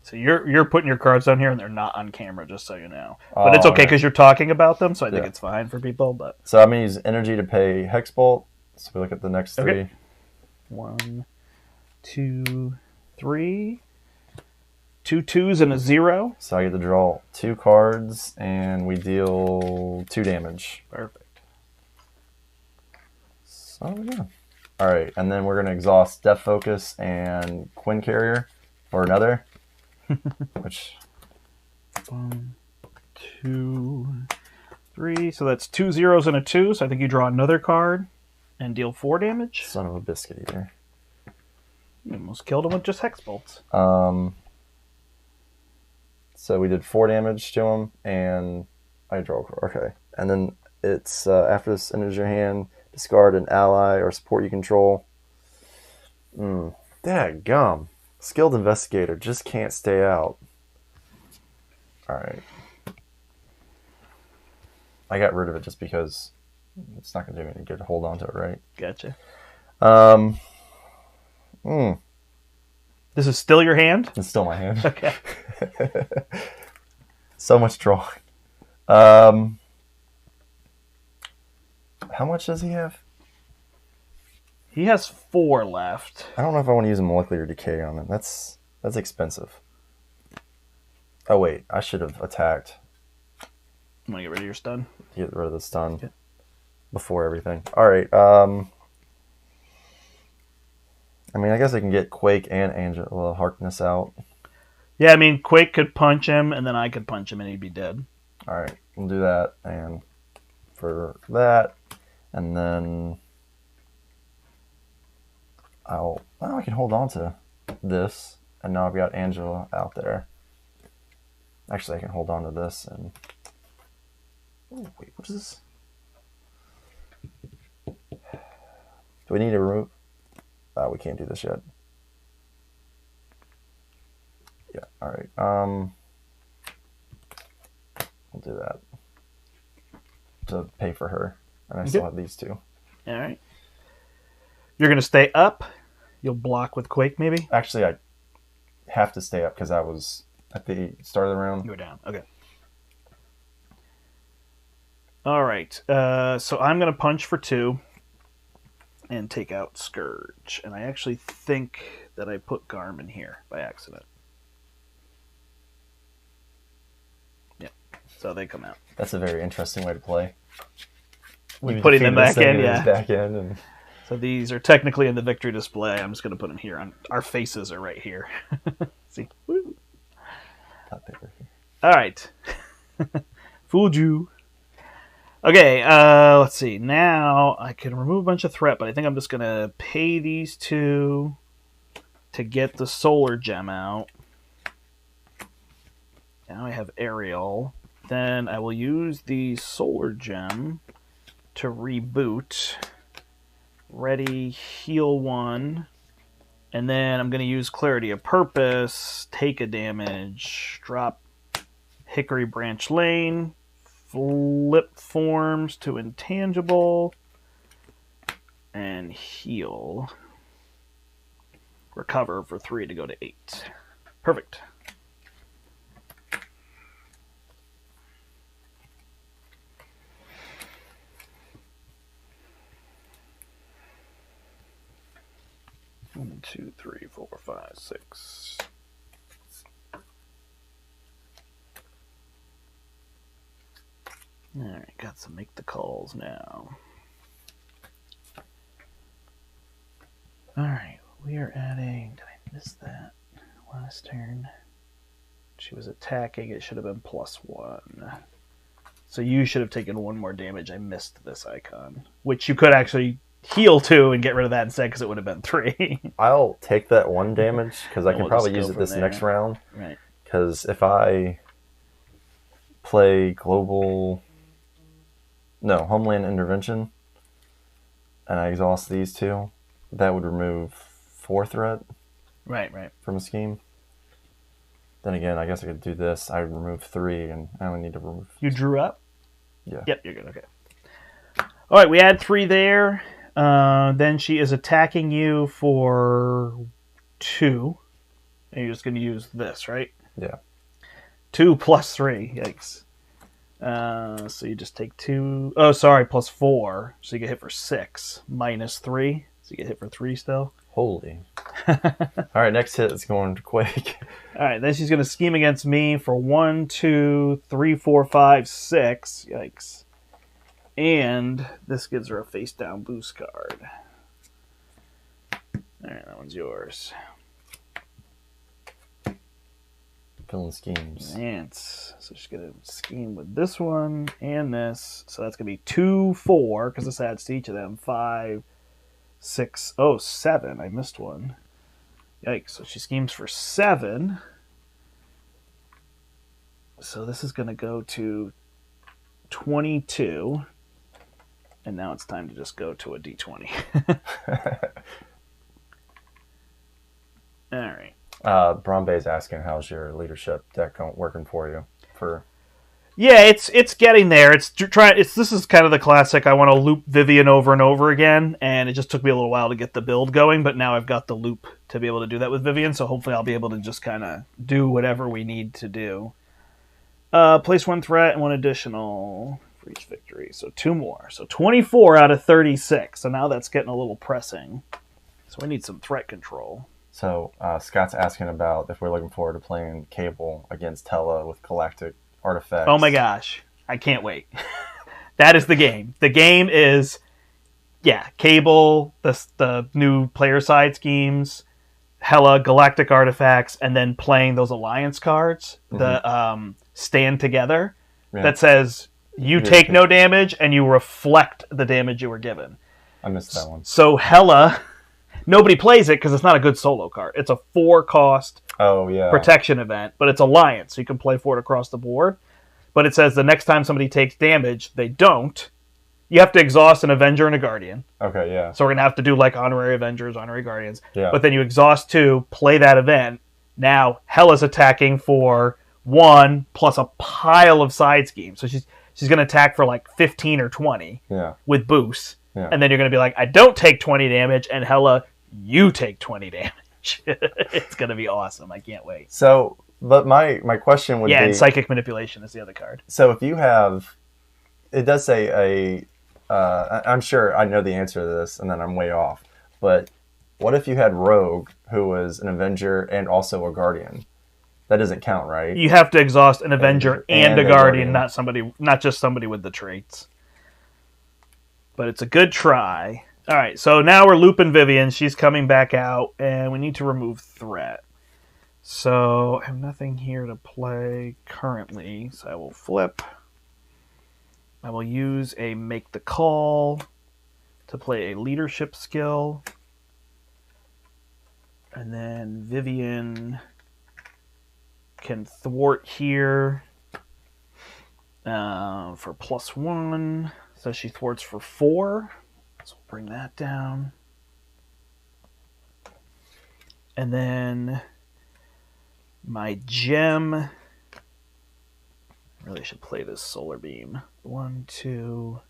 [SPEAKER 1] So you're putting your cards down here, and they're not on camera, just so you know. But it's okay because you're talking about them, so I think it's fine for people. But
[SPEAKER 2] so I'm gonna use energy to pay hex bolt. So we look at the next 3.
[SPEAKER 1] 1, 2, 3. 2 2s and a 0.
[SPEAKER 2] So I get to draw 2 cards, and we deal 2 damage.
[SPEAKER 1] Perfect.
[SPEAKER 2] So yeah. All right, and then we're gonna exhaust Death Focus and Quinn Carrier for another. Which
[SPEAKER 1] 1, 2, 3. So that's 2 zeros and a 2. So I think you draw another card and deal 4 damage.
[SPEAKER 2] son of a biscuit eater.
[SPEAKER 1] You almost killed him with just hex bolts.
[SPEAKER 2] So we did 4 damage to him, and I draw a card. Okay, and then it's after this enters your hand, discard an ally or support you control. Dadgum. Skilled Investigator just can't stay out. All right. I got rid of it just because it's not going to do me any good to hold on to it, right?
[SPEAKER 1] Gotcha.
[SPEAKER 2] Mm.
[SPEAKER 1] This is still your hand?
[SPEAKER 2] It's still my hand.
[SPEAKER 1] Okay.
[SPEAKER 2] So much drawing. How much does he have?
[SPEAKER 1] He has 4 left.
[SPEAKER 2] I don't know if I want to use a molecular decay on him. That's expensive. Oh wait, I should have attacked.
[SPEAKER 1] I'm gonna get rid of your stun.
[SPEAKER 2] Get rid of the stun
[SPEAKER 1] Okay.
[SPEAKER 2] before everything. All right. I mean, I guess I can get Quake and Angela Harkness out.
[SPEAKER 1] Yeah, I mean, Quake could punch him, and then I could punch him, and he'd be dead.
[SPEAKER 2] All right, we'll do that, and for that, and then I can hold on to this, and now I've got Angela out there. Actually, I can hold on to this, and oh wait, what is this? Do we need to remove? We can't do this yet. Yeah, all right. We'll do that to pay for her, and I still have these 2.
[SPEAKER 1] All right. You're going to stay up. You'll block with Quake, maybe?
[SPEAKER 2] Actually, I have to stay up because I was at the start of the round.
[SPEAKER 1] You were down. Okay. All right. So I'm going to punch for 2 and take out Scourge. And I actually think that I put Garmin here by accident. Yeah. So they come out.
[SPEAKER 2] That's a very interesting way to play.
[SPEAKER 1] Putting them back in, yeah.
[SPEAKER 2] Back in, and
[SPEAKER 1] so these are technically in the victory display. I'm just going to put them here. Our faces are right here. See? Woo.
[SPEAKER 2] thought they were here.
[SPEAKER 1] All right. Fooled you. Okay, let's see. Now I can remove a bunch of threat, but I think I'm just going to pay these 2 to get the solar gem out. Now I have Ariel. Then I will use the solar gem to reboot. Ready, heal 1. And then I'm going to use Clarity of Purpose, take a damage, drop Hickory Branch Lane, flip forms to intangible, and heal. Recover for 3 to go to 8. Perfect. One, 2, 3, 4, 5, 6. Alright, got to make the calls now. Alright, we are adding. Did I miss that last turn? She was attacking. It should have been +1. So you should have taken 1 more damage. I missed this icon, which you could actually heal to and get rid of that instead because it would have been 3.
[SPEAKER 2] I'll take that 1 damage because I can probably use it this next round.
[SPEAKER 1] Right.
[SPEAKER 2] Because if I play Homeland Intervention, and I exhaust these 2, that would remove 4 threat.
[SPEAKER 1] Right.
[SPEAKER 2] From a scheme. Then again, I guess I could do this. I remove 3, and I only need to remove.
[SPEAKER 1] You drew up?
[SPEAKER 2] Yeah.
[SPEAKER 1] Yep, you're good. Okay. All right, we add 3 there. Then she is attacking you for 2. And you're just going to use this, right?
[SPEAKER 2] Yeah.
[SPEAKER 1] 2 plus 3. Yikes. So you just take 2. Oh, sorry, plus 4. So you get hit for 6. Minus 3. So you get hit for 3 still.
[SPEAKER 2] Holy. All right, next hit is going to Quake.
[SPEAKER 1] All right, then she's going to scheme against me for 1, 2, 3, 4, 5, 6. Yikes. And this gives her a face down boost card. All right, that one's yours.
[SPEAKER 2] Filling schemes.
[SPEAKER 1] And so she's going to scheme with this one and this. So that's going to be 2, 4, because this adds to each of them. 5, 6, 7. I missed one. Yikes. So she schemes for 7. So this is going to go to 22. And now it's time to just go to a D20. All right.
[SPEAKER 2] Brombay's asking, how's your leadership deck working for you?
[SPEAKER 1] Yeah, it's getting there. This is kind of the classic. I want to loop Vivian over and over again, and it just took me a little while to get the build going. But now I've got the loop to be able to do that with Vivian, so hopefully I'll be able to just kind of do whatever we need to do. Place 1 threat and 1 additional for each victory, so 2 more. So 24 out of 36. So now that's getting a little pressing. So we need some threat control.
[SPEAKER 2] So Scott's asking about if we're looking forward to playing Cable against Hela with Galactic Artifacts.
[SPEAKER 1] Oh my gosh. I can't wait. That is the game. The game is, Cable, the new player side schemes, Hela, Galactic Artifacts, and then playing those Alliance cards, the Stand Together, that says you take no damage and you reflect the damage you were given.
[SPEAKER 2] I missed that one.
[SPEAKER 1] So Hela... Nobody plays it because it's not a good solo card. It's a 4-cost protection event, but it's Alliance, so you can play for it across the board. But it says the next time somebody takes damage, they don't. You have to exhaust an Avenger and a Guardian.
[SPEAKER 2] Okay, yeah.
[SPEAKER 1] So we're going to have to do like Honorary Avengers, Honorary Guardians.
[SPEAKER 2] Yeah.
[SPEAKER 1] But then you exhaust 2, play that event. Now Hela's attacking for 1 plus a pile of side schemes. So she's going to attack for like 15 or 20 with boosts. Yeah. And then you're going to be like, I don't take 20 damage, and Hela, you take 20 damage. It's going to be awesome. I can't wait.
[SPEAKER 2] So, but my question would be...
[SPEAKER 1] Yeah, and Psychic Manipulation is the other card.
[SPEAKER 2] So if you have... It does say I'm sure I know the answer to this, and then I'm way off. But what if you had Rogue, who was an Avenger and also a Guardian? That doesn't count, right?
[SPEAKER 1] You have to exhaust an Avenger and a Guardian, not just somebody with the traits. But it's a good try. All right, so now we're looping Vivian. She's coming back out, and we need to remove threat. So I have nothing here to play currently, so I will flip. I will use a Make the Call to play a leadership skill. And then Vivian can thwart here for +1. So she thwarts for 4. So we'll bring that down. And then my gem. I really should play this solar beam. 1, 2,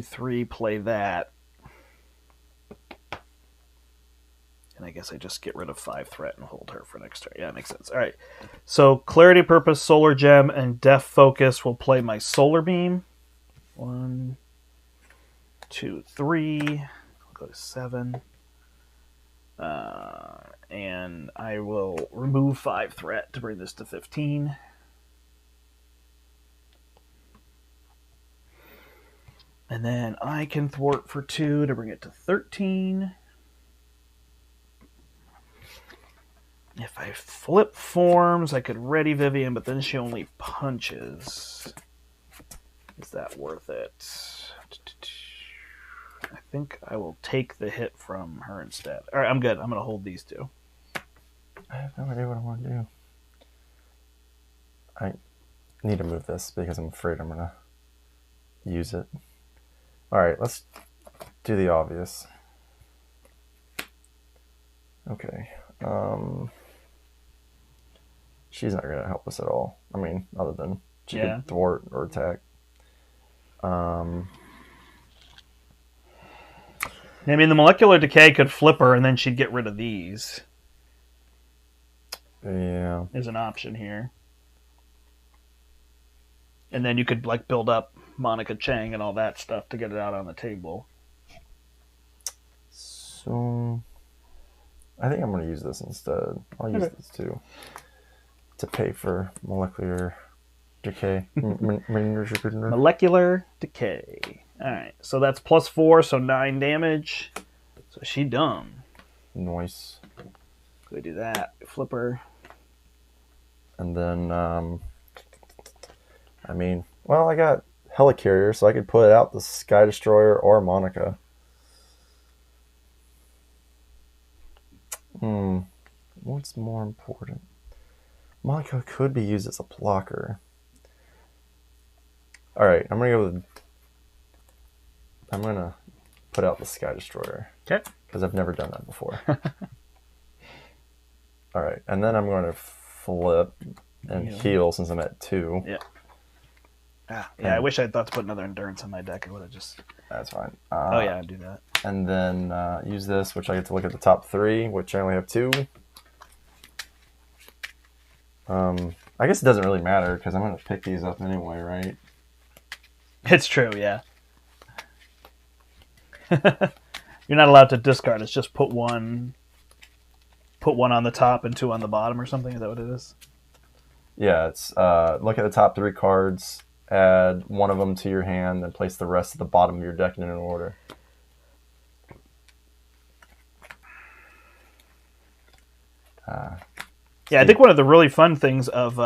[SPEAKER 1] 3, play that. And I guess I just get rid of 5 threat and hold her for next turn. Yeah, that makes sense. All right. So Clarity Purpose, Solar Gem, and Deaf Focus will play my solar beam. 1, 2, 3. I'll go to 7. And I will remove 5 threat to bring this to 15. And then I can thwart for 2 to bring it to 13. If I flip forms, I could ready Vivian, but then she only punches. Is that worth it? I think I will take the hit from her instead. All right, I'm good. I'm going to hold these two.
[SPEAKER 2] I have no idea what I want to do. I need to move this because I'm afraid I'm going to use it. All right, let's do the obvious. Okay. She's not going to help us at all. I mean, other than she could thwart or attack.
[SPEAKER 1] I mean, the molecular decay could flip her, and then she'd get rid of these.
[SPEAKER 2] Yeah.
[SPEAKER 1] Is an option here. And then you could like build up Monica Chang and all that stuff to get it out on the table.
[SPEAKER 2] So I think I'm going to use this instead. I'll use this too to pay for molecular decay.
[SPEAKER 1] Molecular decay. All right, so that's +4, so 9 damage. So she done.
[SPEAKER 2] Nice.
[SPEAKER 1] We do that. Flip her.
[SPEAKER 2] And then, I mean, well, I got Helicarrier, so I could put out the Sky Destroyer or Monica. What's more important? Monica could be used as a blocker. All right, I'm gonna put out the Sky Destroyer.
[SPEAKER 1] Okay.
[SPEAKER 2] Because I've never done that before. All right, and then I'm going to flip and heal since I'm at 2.
[SPEAKER 1] Yeah. Yeah, I wish I thought to put another endurance on my deck. I would have just...
[SPEAKER 2] That's fine.
[SPEAKER 1] oh, yeah, I'd do that.
[SPEAKER 2] And then use this, which I get to look at the top 3, which I only have 2. I guess it doesn't really matter because I'm going to pick these up anyway, right?
[SPEAKER 1] It's true, yeah. You're not allowed to discard. It's just put one on the top and 2 on the bottom or something. Is that what it is?
[SPEAKER 2] Yeah, it's look at the top 3 cards, add one of them to your hand, then place the rest at the bottom of your deck in an order.
[SPEAKER 1] Yeah, I think one of the really fun things of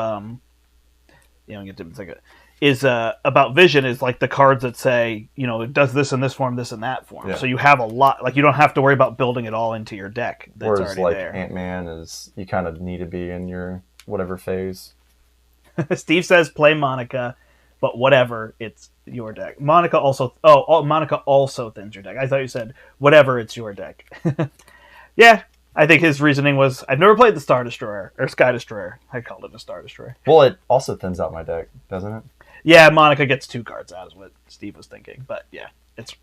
[SPEAKER 1] is about Vision is like the cards that say, it does this in this form, this in that form.
[SPEAKER 2] Yeah.
[SPEAKER 1] So you have a lot, like you don't have to worry about building it all into your deck. That's
[SPEAKER 2] Whereas
[SPEAKER 1] already
[SPEAKER 2] like
[SPEAKER 1] there.
[SPEAKER 2] Ant-Man is, you kind of need to be in your whatever phase.
[SPEAKER 1] Steve says play Monica, but whatever, it's your deck. Monica also thins your deck. I thought you said whatever, it's your deck. Yeah, I think his reasoning was, I've never played the Star Destroyer, or Sky Destroyer. I called it a Star Destroyer.
[SPEAKER 2] Well, it also thins out my deck, doesn't it?
[SPEAKER 1] Yeah, Monica gets 2 cards out, is what Steve was thinking. But yeah, it's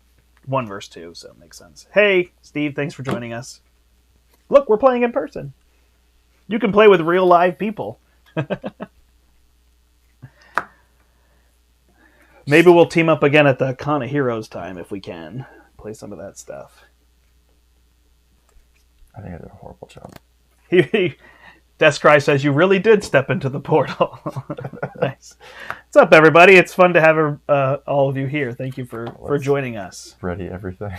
[SPEAKER 1] 1 versus 2, so it makes sense. Hey, Steve, thanks for joining us. Look, we're playing in person. You can play with real live people. Maybe we'll team up again at the Con of Heroes time if we can. Play some of that stuff.
[SPEAKER 2] I think I did a horrible job.
[SPEAKER 1] Descry says, you really did step into the portal. Nice. What's up, everybody? It's fun to have all of you here. Thank you for joining us.
[SPEAKER 2] Ready everything.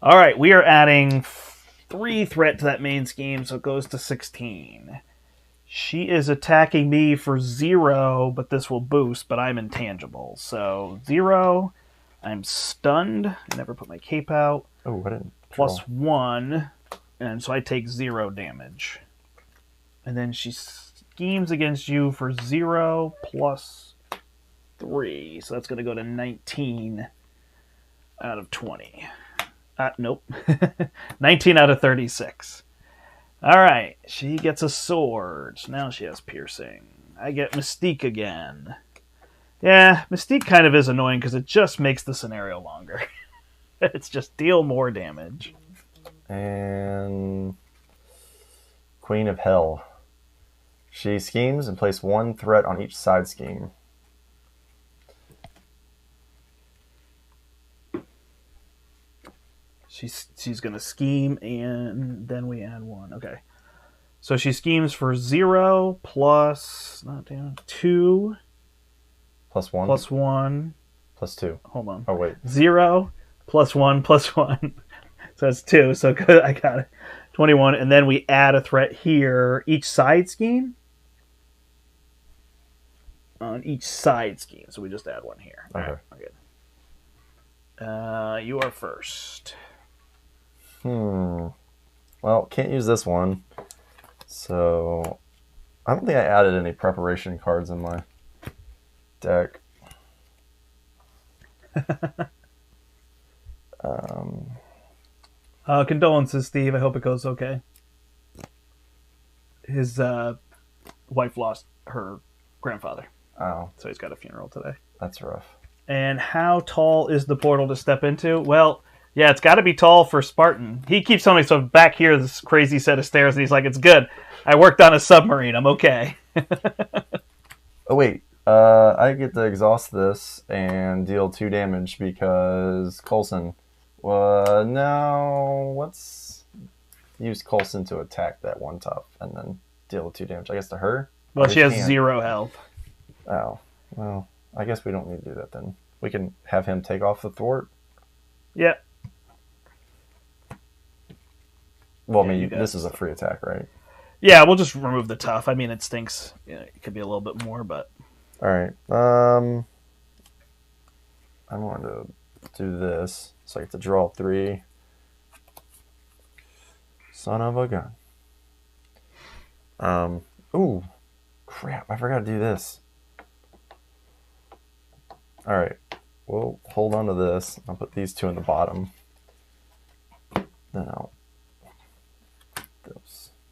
[SPEAKER 1] All right, we are adding 3 threat to that main scheme, so it goes to 16. She is attacking me for 0, but this will boost, but I'm intangible. So 0, I'm stunned. I never put my cape out.
[SPEAKER 2] Oh, I didn't.
[SPEAKER 1] +1, and so I take 0 damage. And then she schemes against you for 0 +3. So that's going to go to 19 out of 20. Nope. 19 out of 36. All right. She gets a sword. So now she has piercing. I get Mystique again. Yeah, Mystique kind of is annoying because it just makes the scenario longer. It's just deal more damage.
[SPEAKER 2] And Queen of Hell. She schemes and place 1 threat on each side scheme.
[SPEAKER 1] She's going to scheme, and then we add 1. Okay. So she schemes for 0 plus 2.
[SPEAKER 2] +1?
[SPEAKER 1] +1.
[SPEAKER 2] +2.
[SPEAKER 1] Hold on.
[SPEAKER 2] Oh, wait.
[SPEAKER 1] 0 +1 +1. So that's 2. So good. I got it. 21. And then we add a threat here. Each side scheme? On each side scheme. So we just add one here.
[SPEAKER 2] Okay.
[SPEAKER 1] All right, we're good. You are first.
[SPEAKER 2] Well, can't use this one. So I don't think I added any preparation cards in my deck.
[SPEAKER 1] Condolences, Steve. I hope it goes okay. His wife lost her grandfather.
[SPEAKER 2] Oh.
[SPEAKER 1] So he's got a funeral today.
[SPEAKER 2] That's rough.
[SPEAKER 1] And how tall is the portal to step into? Well, yeah, it's got to be tall for Spartan. He keeps telling me, so back here, this crazy set of stairs, and he's like, it's good. I worked on a submarine. I'm okay.
[SPEAKER 2] Oh, wait. I get to exhaust this and deal 2 damage because Coulson. No, let's use Coulson to attack that one top and then deal 2 damage. I guess to her?
[SPEAKER 1] Well, she has 0 health.
[SPEAKER 2] Oh, well, I guess we don't need to do that then. We can have him take off the thwart.
[SPEAKER 1] Yeah.
[SPEAKER 2] Well, I mean, this is a free attack, right?
[SPEAKER 1] Yeah, we'll just remove the tough. I mean, it stinks. Yeah, it could be a little bit more, but...
[SPEAKER 2] All right. I want to do this, so I get to draw 3. Son of a gun. Ooh, crap! I forgot to do this. All right. We'll hold on to this. I'll put these 2 in the bottom. Then I'll.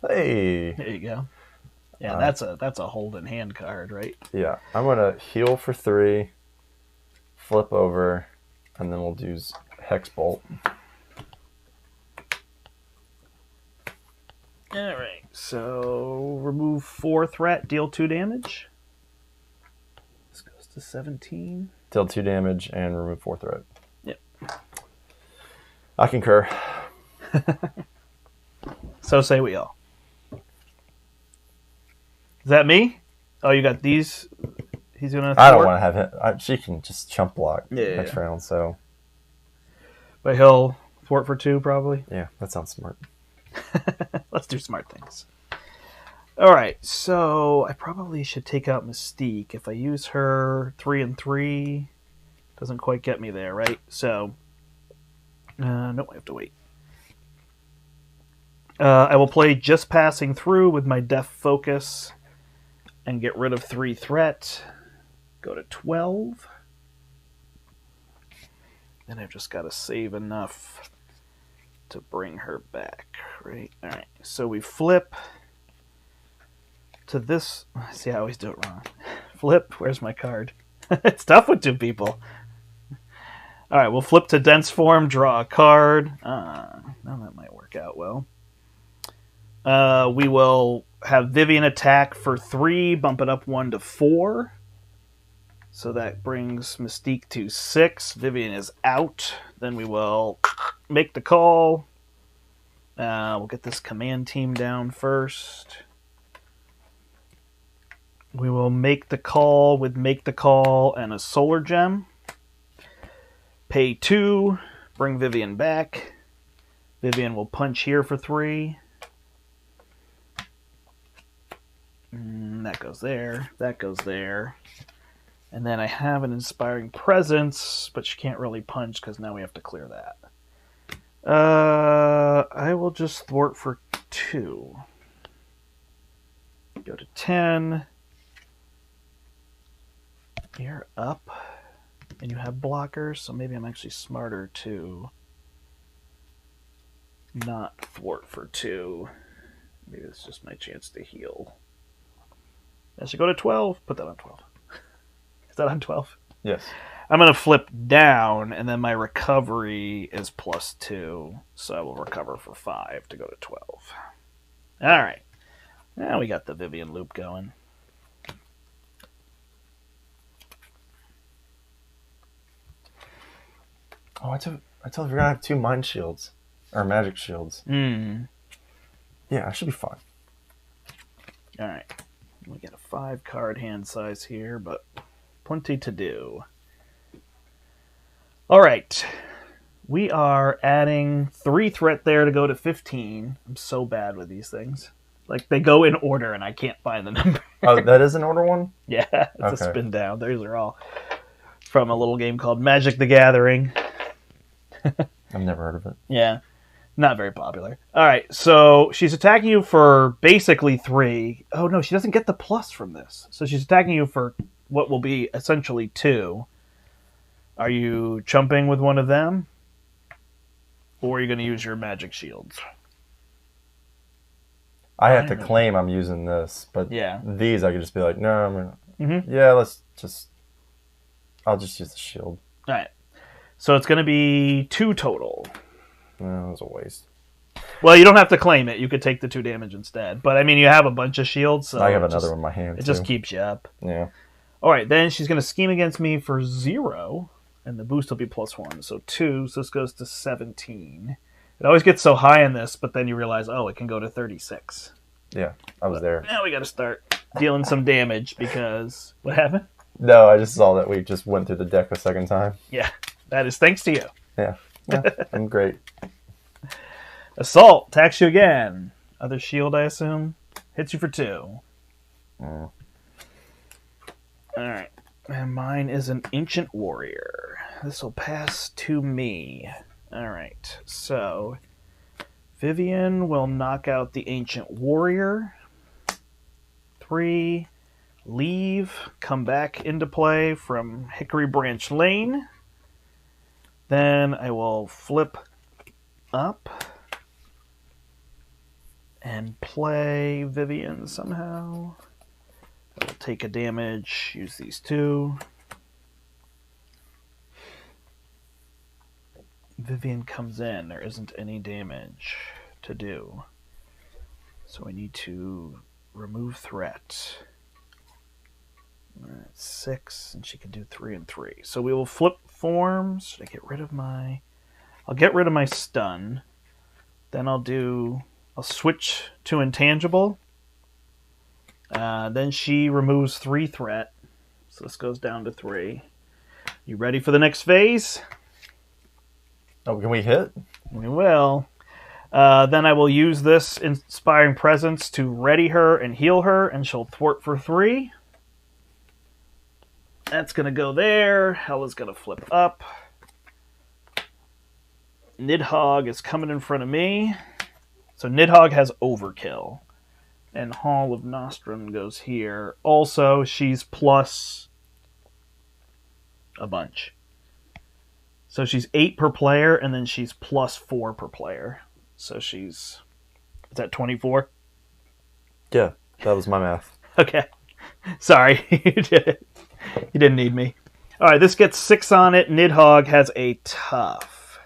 [SPEAKER 2] Hey.
[SPEAKER 1] There you go. Yeah, that's a hold in hand card, right?
[SPEAKER 2] Yeah, I'm gonna heal for 3, flip over, and then we'll do Hex Bolt.
[SPEAKER 1] All right, so remove 4 threat, deal 2 damage. This goes to 17.
[SPEAKER 2] Deal 2 damage and remove 4 threat.
[SPEAKER 1] Yep.
[SPEAKER 2] I concur.
[SPEAKER 1] So say we all. Is that me? Oh, you got these? He's gonna.
[SPEAKER 2] I don't want to have him. She can just chump block next round. So,
[SPEAKER 1] but he'll thwart for 2 probably.
[SPEAKER 2] Yeah, that sounds smart.
[SPEAKER 1] Let's do smart things. All right, so I probably should take out Mystique. If I use her 3 and 3, doesn't quite get me there, right? So, no, I have to wait. I will play Just Passing Through with my Death Focus and get rid of 3 threat. Go to 12. Then I've just got to save enough to bring her back, right? All right, so we flip to this. See, I always do it wrong. Flip, where's my card? It's tough with 2 people. All right, we'll flip to Dense Form, draw a card. Now that might work out well. We will have Vivian attack for 3, bump it up 1 to 4. So that brings Mystique to 6. Vivian is out. Then we will make the call. We'll get this command team down first. We will make the call with Make the Call and a Solar Gem. Pay 2. Bring Vivian back. Vivian will punch here for 3. That goes there. That goes there. And then I have an Inspiring Presence, but she can't really punch because now we have to clear that. I will just thwart for 2. Go to 10. You're up. And you have blockers, so maybe I'm actually smarter to not thwart for 2. Maybe it's just my chance to heal. I should go to 12. Put that on 12. Is that on 12?
[SPEAKER 2] Yes.
[SPEAKER 1] I'm going to flip down, and then my recovery is +2. So I will recover for 5 to go to 12. All right. Now we got the Vivian loop going.
[SPEAKER 2] Oh, I totally forgot I have 2 mind shields. Or magic shields. Yeah, I should be fine.
[SPEAKER 1] All right. We get a 5 card hand size here, but plenty to do. All right. We are adding 3 threat there to go to 15. I'm so bad with these things. Like, they go in order, and I can't find the number.
[SPEAKER 2] Oh, that is an order one?
[SPEAKER 1] Yeah, it's a
[SPEAKER 2] Okay.
[SPEAKER 1] spin down. Those are all from a little game called Magic the Gathering.
[SPEAKER 2] I've never heard of it.
[SPEAKER 1] Yeah, not very popular. All right, so she's attacking you for basically 3. Oh, no, she doesn't get the plus from this. So she's attacking you for what will be essentially 2. Are you chumping with one of them? Or are you going to use your magic shields?
[SPEAKER 2] I have to claim I'm using this, but
[SPEAKER 1] Yeah.
[SPEAKER 2] these I could just be like, no, I'm gonna,
[SPEAKER 1] Mm-hmm.
[SPEAKER 2] yeah, I'll just use the shield.
[SPEAKER 1] All right. So it's going to be 2 total.
[SPEAKER 2] No, it was a waste.
[SPEAKER 1] Well, you don't have to claim it. You could take the 2 damage instead. But, I mean, you have a bunch of shields. So
[SPEAKER 2] I have another one in my hand,
[SPEAKER 1] It
[SPEAKER 2] too.
[SPEAKER 1] just keeps you up.
[SPEAKER 2] Yeah.
[SPEAKER 1] All right, then she's going to scheme against me for 0. And the boost will be +1. So 2. So this goes to 17. It always gets so high in this, but then you realize, oh, it can go to 36.
[SPEAKER 2] Yeah, I was there.
[SPEAKER 1] Now we got to start dealing some damage because... What happened?
[SPEAKER 2] No, I just saw that we just went through the deck a second time.
[SPEAKER 1] Yeah, that is thanks to you.
[SPEAKER 2] Yeah, I'm great.
[SPEAKER 1] Assault, attacks you again. Other shield, I assume. Hits you for 2. Alright. And mine is an Ancient Warrior. This will pass to me. Alright, so... Vivian will knock out the Ancient Warrior. 3. Leave. Come back into play from Hickory Branch Lane. Then I will flip up and play Vivian somehow. I will take a damage, use these 2. Vivian comes in. There isn't any damage to do. So I need to remove threat. That's 6, and she can do 3 and 3. So we will flip forms. Should I get rid of my... I'll get rid of my stun. Then I'll switch to intangible. Then she removes 3 threat. So this goes down to 3. You ready for the next phase?
[SPEAKER 2] Oh, can we hit?
[SPEAKER 1] We will. Then I will use this Inspiring Presence to ready her and heal her, and she'll thwart for 3. That's going to go there. Hela's going to flip up. Nidhogg is coming in front of me. So Nidhogg has Overkill. And Hall of Nostrum goes here. Also, she's plus a bunch. So she's 8 per player, and then she's plus 4 per player. So is that 24?
[SPEAKER 2] Yeah, that was my math.
[SPEAKER 1] Okay. Sorry. You didn't need me. Alright, this gets 6 on it. Nidhogg has a tough.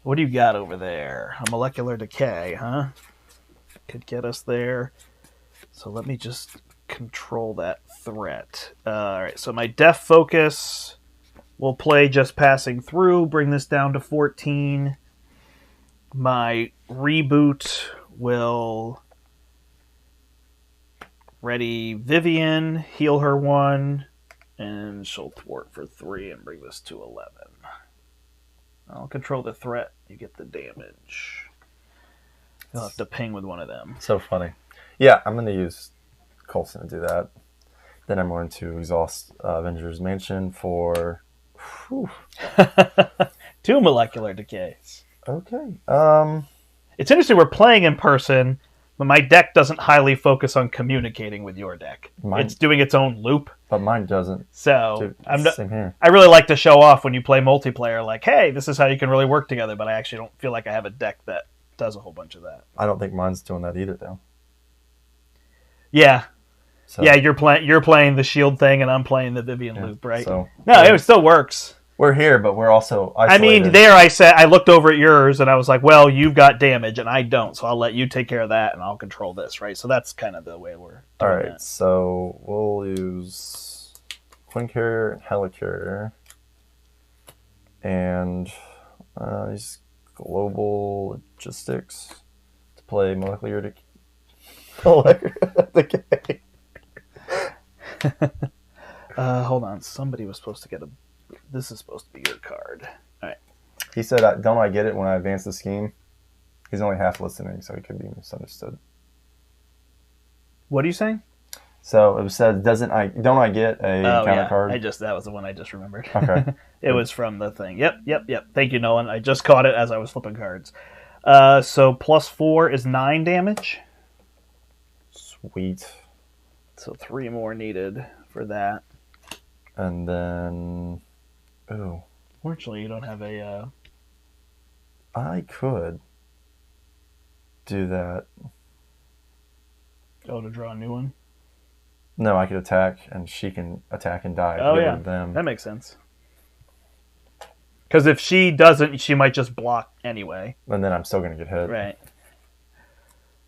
[SPEAKER 1] What do you got over there? A molecular decay, huh? Could get us there. So let me just control that threat. Alright, so my Death Focus will play just passing through, bring this down to 14. My Reboot will ready Vivian, heal her 1, and she'll thwart for 3 and bring this to 11. I'll control the threat. You get the damage. You'll have to ping with one of them.
[SPEAKER 2] So funny. Yeah, I'm going to use Coulson to do that. Then I'm going to exhaust Avengers Mansion for... Whew.
[SPEAKER 1] 2 molecular decays.
[SPEAKER 2] Okay.
[SPEAKER 1] It's interesting we're playing in person, but my deck doesn't highly focus on communicating with your deck. It's doing its own loop.
[SPEAKER 2] But mine doesn't.
[SPEAKER 1] So
[SPEAKER 2] Same here.
[SPEAKER 1] I really like to show off when you play multiplayer, like, hey, this is how you can really work together, but I actually don't feel like I have a deck that does a whole bunch of that.
[SPEAKER 2] I don't think mine's doing that either, though.
[SPEAKER 1] Yeah.
[SPEAKER 2] So,
[SPEAKER 1] Yeah, you're playing the shield thing, and I'm playing the Vivian loop, right?
[SPEAKER 2] So,
[SPEAKER 1] no, it still works.
[SPEAKER 2] We're here, but we're also isolated.
[SPEAKER 1] I mean, there I looked over at yours, and I was like, well, you've got damage, and I don't, so I'll let you take care of that, and I'll control this, right? So that's kind of the way we're doing
[SPEAKER 2] All right,
[SPEAKER 1] that.
[SPEAKER 2] so we'll use Queen Carrier and Helicarrier, and use Global Logistics to play Molecular Decay.
[SPEAKER 1] Hold on. Somebody was supposed to get a... This is supposed to be your card. All right.
[SPEAKER 2] He said, "Don't I get it when I advance the scheme?" He's only half listening, so he could be misunderstood.
[SPEAKER 1] What are you saying?
[SPEAKER 2] So it said, "Don't I get a counter card?"
[SPEAKER 1] That was the one I just remembered.
[SPEAKER 2] Okay.
[SPEAKER 1] It was from the thing. Yep. Thank you, Nolan. I just caught it as I was flipping cards. So +4 is 9 damage.
[SPEAKER 2] Sweet.
[SPEAKER 1] So 3 more needed for that.
[SPEAKER 2] And then, ooh.
[SPEAKER 1] Fortunately, you don't have a.
[SPEAKER 2] I could do that.
[SPEAKER 1] Oh, to draw a new one.
[SPEAKER 2] No, I could attack, and she can attack and die.
[SPEAKER 1] Oh yeah, that makes sense. Because if she doesn't, she might just block anyway.
[SPEAKER 2] And then I'm still going to get hit.
[SPEAKER 1] Right.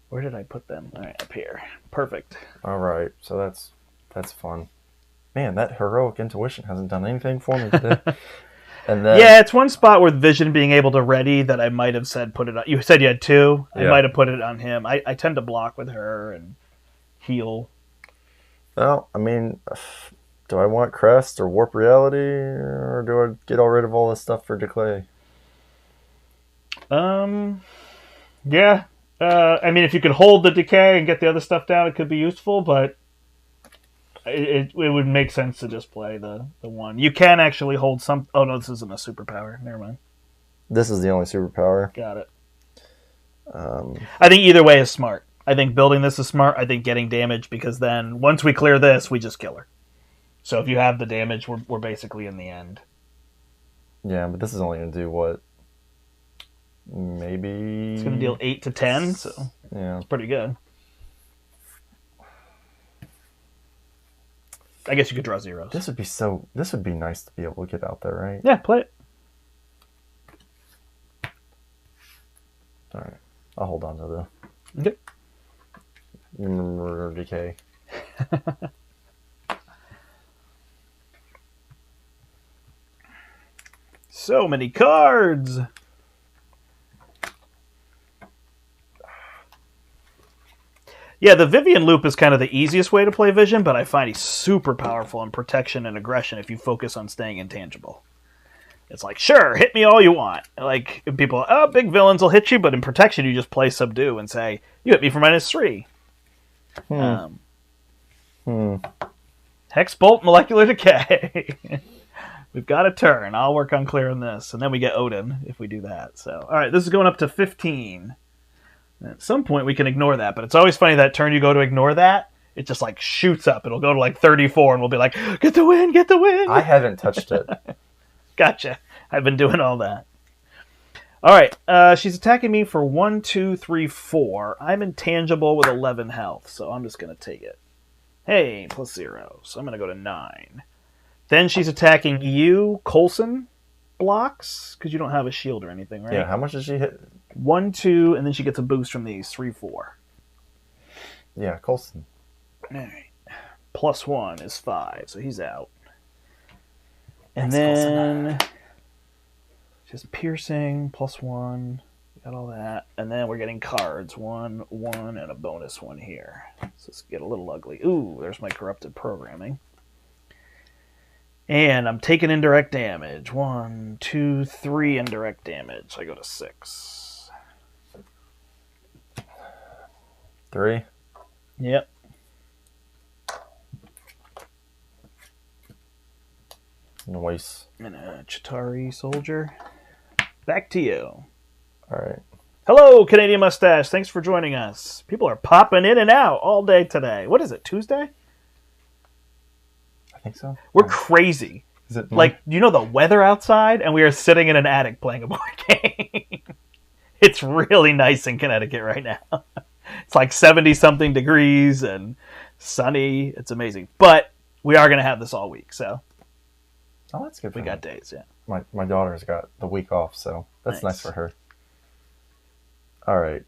[SPEAKER 1] Where did I put them? All right, up here. Perfect.
[SPEAKER 2] All right, so that's fun. Man, that heroic intuition hasn't done anything for me today. And then,
[SPEAKER 1] yeah, it's one spot with Vision being able to ready that I might have said put it on. You said you had 2. I might have put it on him. I tend to block with her and heal.
[SPEAKER 2] Well, I mean, do I want Crest or Warp Reality, or do I get all rid of all this stuff for Declay?
[SPEAKER 1] Yeah. I mean, if you could hold the decay and get the other stuff down, it could be useful, but it would make sense to just play the one. You can actually hold some... Oh, no, this isn't a superpower. Never mind.
[SPEAKER 2] This is the only superpower.
[SPEAKER 1] Got it. I think either way is smart. I think building this is smart. I think getting damage, because then once we clear this, we just kill her. So if you have the damage, we're basically in the end.
[SPEAKER 2] Yeah, but this is only going to do what? Maybe...
[SPEAKER 1] It's going to deal 8 to 10, so
[SPEAKER 2] yeah,
[SPEAKER 1] it's pretty good. I guess you could draw zeros.
[SPEAKER 2] This would be nice to be able to get out there, right?
[SPEAKER 1] Yeah, play it.
[SPEAKER 2] All right. I'll hold on to the...
[SPEAKER 1] Okay.
[SPEAKER 2] Murder Decay.
[SPEAKER 1] So many cards! Yeah, the Vivian loop is kind of the easiest way to play Vision, but I find he's super powerful in protection and aggression if you focus on staying intangible. It's like, sure, hit me all you want. Like, people, big villains will hit you, but in protection you just play Subdue and say, you hit me for -3. Hex Bolt, Molecular Decay. We've got a turn. I'll work on clearing this. And then we get Odin if we do that. So, all right, this is going up to 15. At some point we can ignore that, but it's always funny that turn you go to ignore that, it just like shoots up. It'll go to like 34 and we'll be like, get the win, get the win.
[SPEAKER 2] I haven't touched it.
[SPEAKER 1] Gotcha. I've been doing all that. All right, she's attacking me for 1, 2, 3, 4. I'm intangible with 11 health, so I'm just going to take it. Hey, +0, so I'm going to go to 9. Then she's attacking you, Coulson blocks, because you don't have a shield or anything, right?
[SPEAKER 2] Yeah, how much does she hit?
[SPEAKER 1] 1, 2, and then she gets a boost from these. 3, 4.
[SPEAKER 2] Yeah, Coulson.
[SPEAKER 1] All right. +1 is 5, so he's out. And
[SPEAKER 2] Thanks,
[SPEAKER 1] then just piercing, +1. Got all that. And then we're getting cards. 1, 1, and a bonus 1 here. So let's get a little ugly. Ooh, there's my corrupted programming. And I'm taking indirect damage. 1, 2, 3 indirect damage. I go to 6.
[SPEAKER 2] 3?
[SPEAKER 1] Yep.
[SPEAKER 2] Noise.
[SPEAKER 1] And a Chitauri soldier. Back to you.
[SPEAKER 2] All right.
[SPEAKER 1] Hello, Canadian Mustache. Thanks for joining us. People are popping in and out all day today. What is it, Tuesday?
[SPEAKER 2] I think so.
[SPEAKER 1] We're crazy.
[SPEAKER 2] Is it
[SPEAKER 1] like, you know the weather outside? And we are sitting in an attic playing a board game. It's really nice in Connecticut right now. It's like 70-something degrees and sunny. It's amazing. But we are going to have this all week, so.
[SPEAKER 2] Oh, that's good for
[SPEAKER 1] We
[SPEAKER 2] her.
[SPEAKER 1] got days, yeah.
[SPEAKER 2] My daughter's got the week off, so that's nice for her. All right.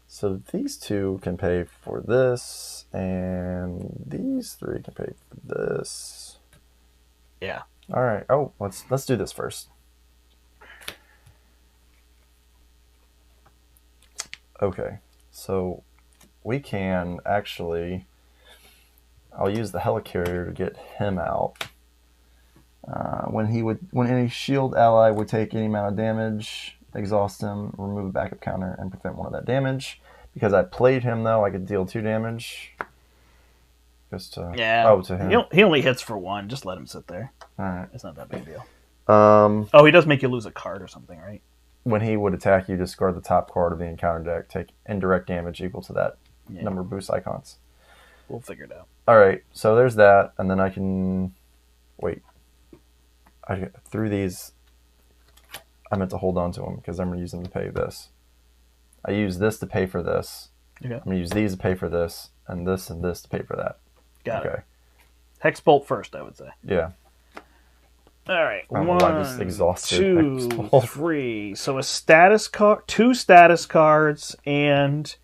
[SPEAKER 2] So these 2 can pay for this, and these 3 can pay for this.
[SPEAKER 1] Yeah.
[SPEAKER 2] All right. Oh, let's do this first. Okay. So we can actually... I'll use the helicarrier to get him out. When any shield ally would take any amount of damage, exhaust him, remove a backup counter, and prevent one of that damage. Because I played him, though, I could deal 2 damage. Just to to him.
[SPEAKER 1] He only hits for 1. Just let him sit there.
[SPEAKER 2] All right.
[SPEAKER 1] It's not that big a deal.
[SPEAKER 2] Oh,
[SPEAKER 1] he does make you lose a card or something, right?
[SPEAKER 2] When he would attack you, discard the top card of the encounter deck. Take indirect damage equal to that number of boost icons.
[SPEAKER 1] We'll figure it out.
[SPEAKER 2] All right, so there's that, and then I can wait. Through these, I meant to hold on to them because I'm going to use them to pay this. I use this to pay for this.
[SPEAKER 1] Okay.
[SPEAKER 2] I'm going to use these to pay for this, and this to pay for that.
[SPEAKER 1] Got it. Hex Bolt first, I would say.
[SPEAKER 2] Yeah.
[SPEAKER 1] All right.
[SPEAKER 2] I don't know why I just exhausted
[SPEAKER 1] 2, 3. So a status card, 2 status cards, and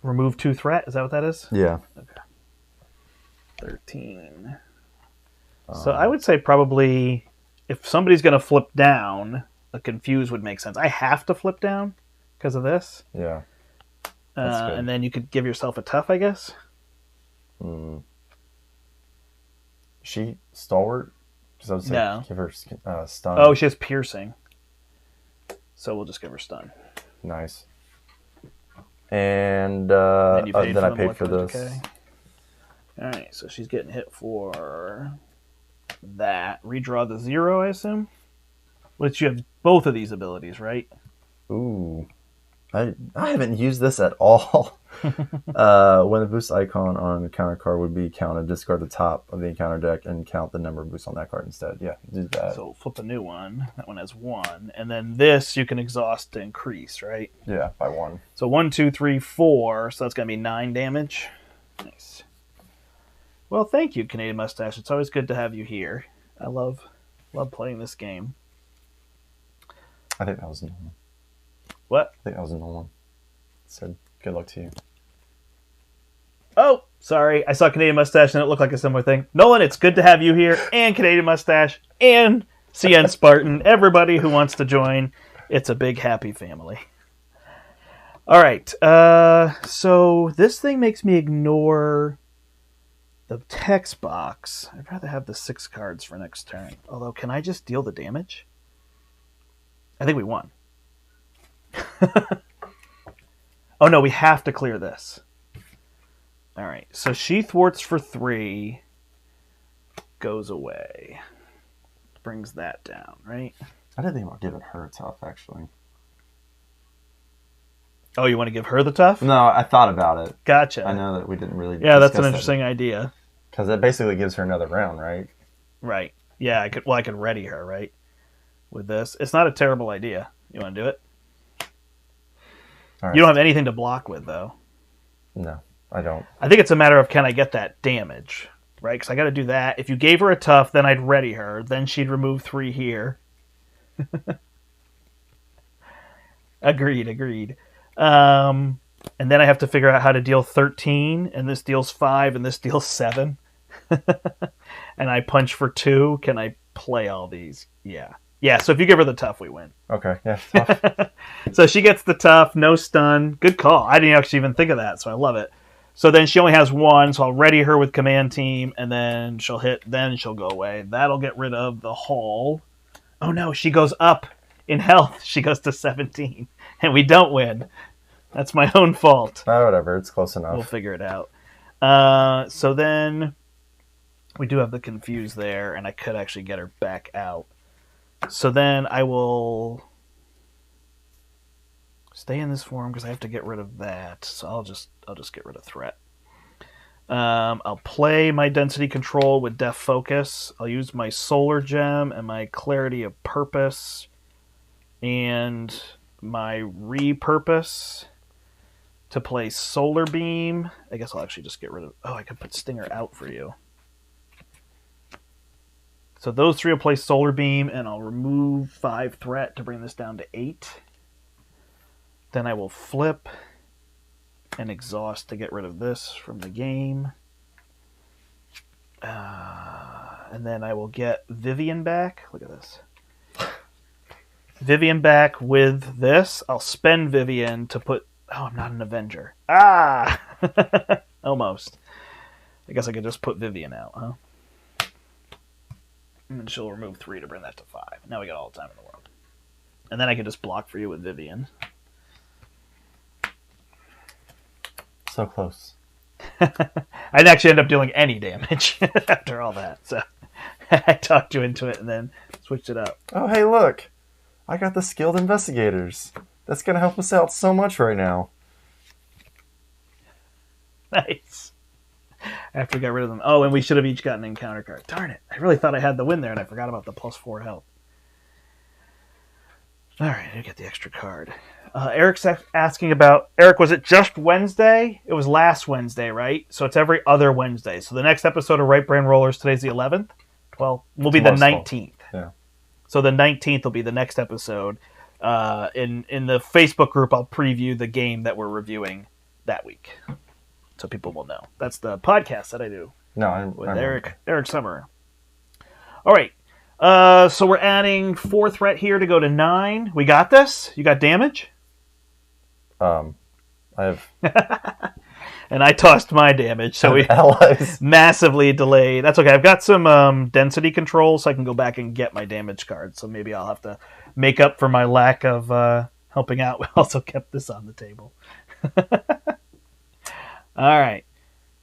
[SPEAKER 1] remove 2 threat. Is that what that is?
[SPEAKER 2] Yeah.
[SPEAKER 1] Okay. 13. So I would say probably if somebody's going to flip down, a confuse would make sense. I have to flip down because of this.
[SPEAKER 2] Yeah.
[SPEAKER 1] And then you could give yourself a tough, I guess.
[SPEAKER 2] She stalwart? Because I would say give her stun.
[SPEAKER 1] Oh, she has piercing. So we'll just give her stun.
[SPEAKER 2] Nice. And then I paid for this.
[SPEAKER 1] Okay. All right, so she's getting hit for that. Redraw the 0, I assume. Which you have both of these abilities, right?
[SPEAKER 2] Ooh. I haven't used this at all. When the boost icon on the counter card would be counted, discard the top of the encounter deck and count the number of boosts on that card instead. Yeah, do that.
[SPEAKER 1] So flip a new one. That one has 1. And then this you can exhaust to increase, right?
[SPEAKER 2] Yeah, by 1.
[SPEAKER 1] So 1, 2, 3, 4. So that's going to be 9 damage. Nice. Well, thank you, Canadian Mustache. It's always good to have you here. I love playing this game.
[SPEAKER 2] I think that was a normal.
[SPEAKER 1] What?
[SPEAKER 2] I think that was a normal. It said, good luck to you.
[SPEAKER 1] Oh, sorry. I saw Canadian Mustache and it looked like a similar thing. Nolan, it's good to have you here, and Canadian Mustache, and cnspartan. Everybody who wants to join. It's a big, happy family. All right. So this thing makes me ignore the text box. I'd rather have the 6 cards for next turn. Although, can I just deal the damage? I think we won. Oh, no, we have to clear this. All right, so she thwarts for 3, goes away. Brings that down, right?
[SPEAKER 2] I didn't think about giving her a tough, actually.
[SPEAKER 1] Oh, you want to give her the tough?
[SPEAKER 2] No, I thought about it.
[SPEAKER 1] Gotcha.
[SPEAKER 2] I know that we didn't really
[SPEAKER 1] Yeah, that's an interesting idea.
[SPEAKER 2] Because it basically gives her another round, right?
[SPEAKER 1] Right. Yeah, I could ready her, right? With this. It's not a terrible idea. You want to do it? All right. You don't have anything to block with, though.
[SPEAKER 2] No, I don't.
[SPEAKER 1] I think it's a matter of can I get that damage, right? Because I got to do that. If you gave her a tough, then I'd ready her. Then she'd remove 3 here. Agreed. And then I have to figure out how to deal 13, and this deals 5, and this deals 7. And I punch for 2. Can I play all these? Yeah. Yeah, so if you give her the tough, we win.
[SPEAKER 2] Okay, yeah, tough.
[SPEAKER 1] So she gets the tough, no stun. Good call. I didn't actually even think of that, so I love it. So then she only has 1, so I'll ready her with command team, and then she'll hit, then she'll go away. That'll get rid of the hull. Oh no, she goes up in health. She goes to 17, and we don't win. That's my own fault.
[SPEAKER 2] Whatever, it's close enough.
[SPEAKER 1] We'll figure it out. So then we do have the confuse there, and I could actually get her back out. So then I will stay in this form because I have to get rid of that. So I'll just get rid of threat. I'll play my density control with def focus. I'll use my solar gem and my clarity of purpose and my repurpose to play solar beam. I guess I'll actually just get rid of. Oh, I could put stinger out for you. So those 3 will play solar beam, and I'll remove 5 threat to bring this down to 8. Then I will flip and exhaust to get rid of this from the game. And then I will get Vivian back. Look at this. Vivian back with this. I'll spend Vivian to put... Oh, I'm not an Avenger. Ah! Almost. I guess I could just put Vivian out, huh? And then she'll remove 3 to bring that to 5. Now we got all the time in the world. And then I can just block for you with Vivian.
[SPEAKER 2] So close.
[SPEAKER 1] I'd actually end up dealing any damage after all that. So I talked you into it and then switched it up.
[SPEAKER 2] Oh, hey, look. I got the skilled investigators. That's going to help us out so much right now.
[SPEAKER 1] Nice. After we got rid of them. Oh, and we should have each gotten an encounter card. Darn it. I really thought I had the win there, and I forgot about the +4 health. All right, I get the extra card. Eric's asking about... Eric, was it just Wednesday? It was last Wednesday, right? So it's every other Wednesday. So the next episode of Right Brain Rollers, today's the 11th? 12th? Will be the 19th.
[SPEAKER 2] Yeah.
[SPEAKER 1] So the 19th will be the next episode. In the Facebook group, I'll preview the game that we're reviewing that week. So people will know. That's the podcast that I do with Eric Summer. All right. So we're adding 4 threat here to go to 9. We got this? You got damage?
[SPEAKER 2] I have...
[SPEAKER 1] And I tossed my damage, so we
[SPEAKER 2] allies.
[SPEAKER 1] Massively delayed. That's okay. I've got some density control, so I can go back and get my damage card. So maybe I'll have to make up for my lack of helping out. We also kept this on the table. All right.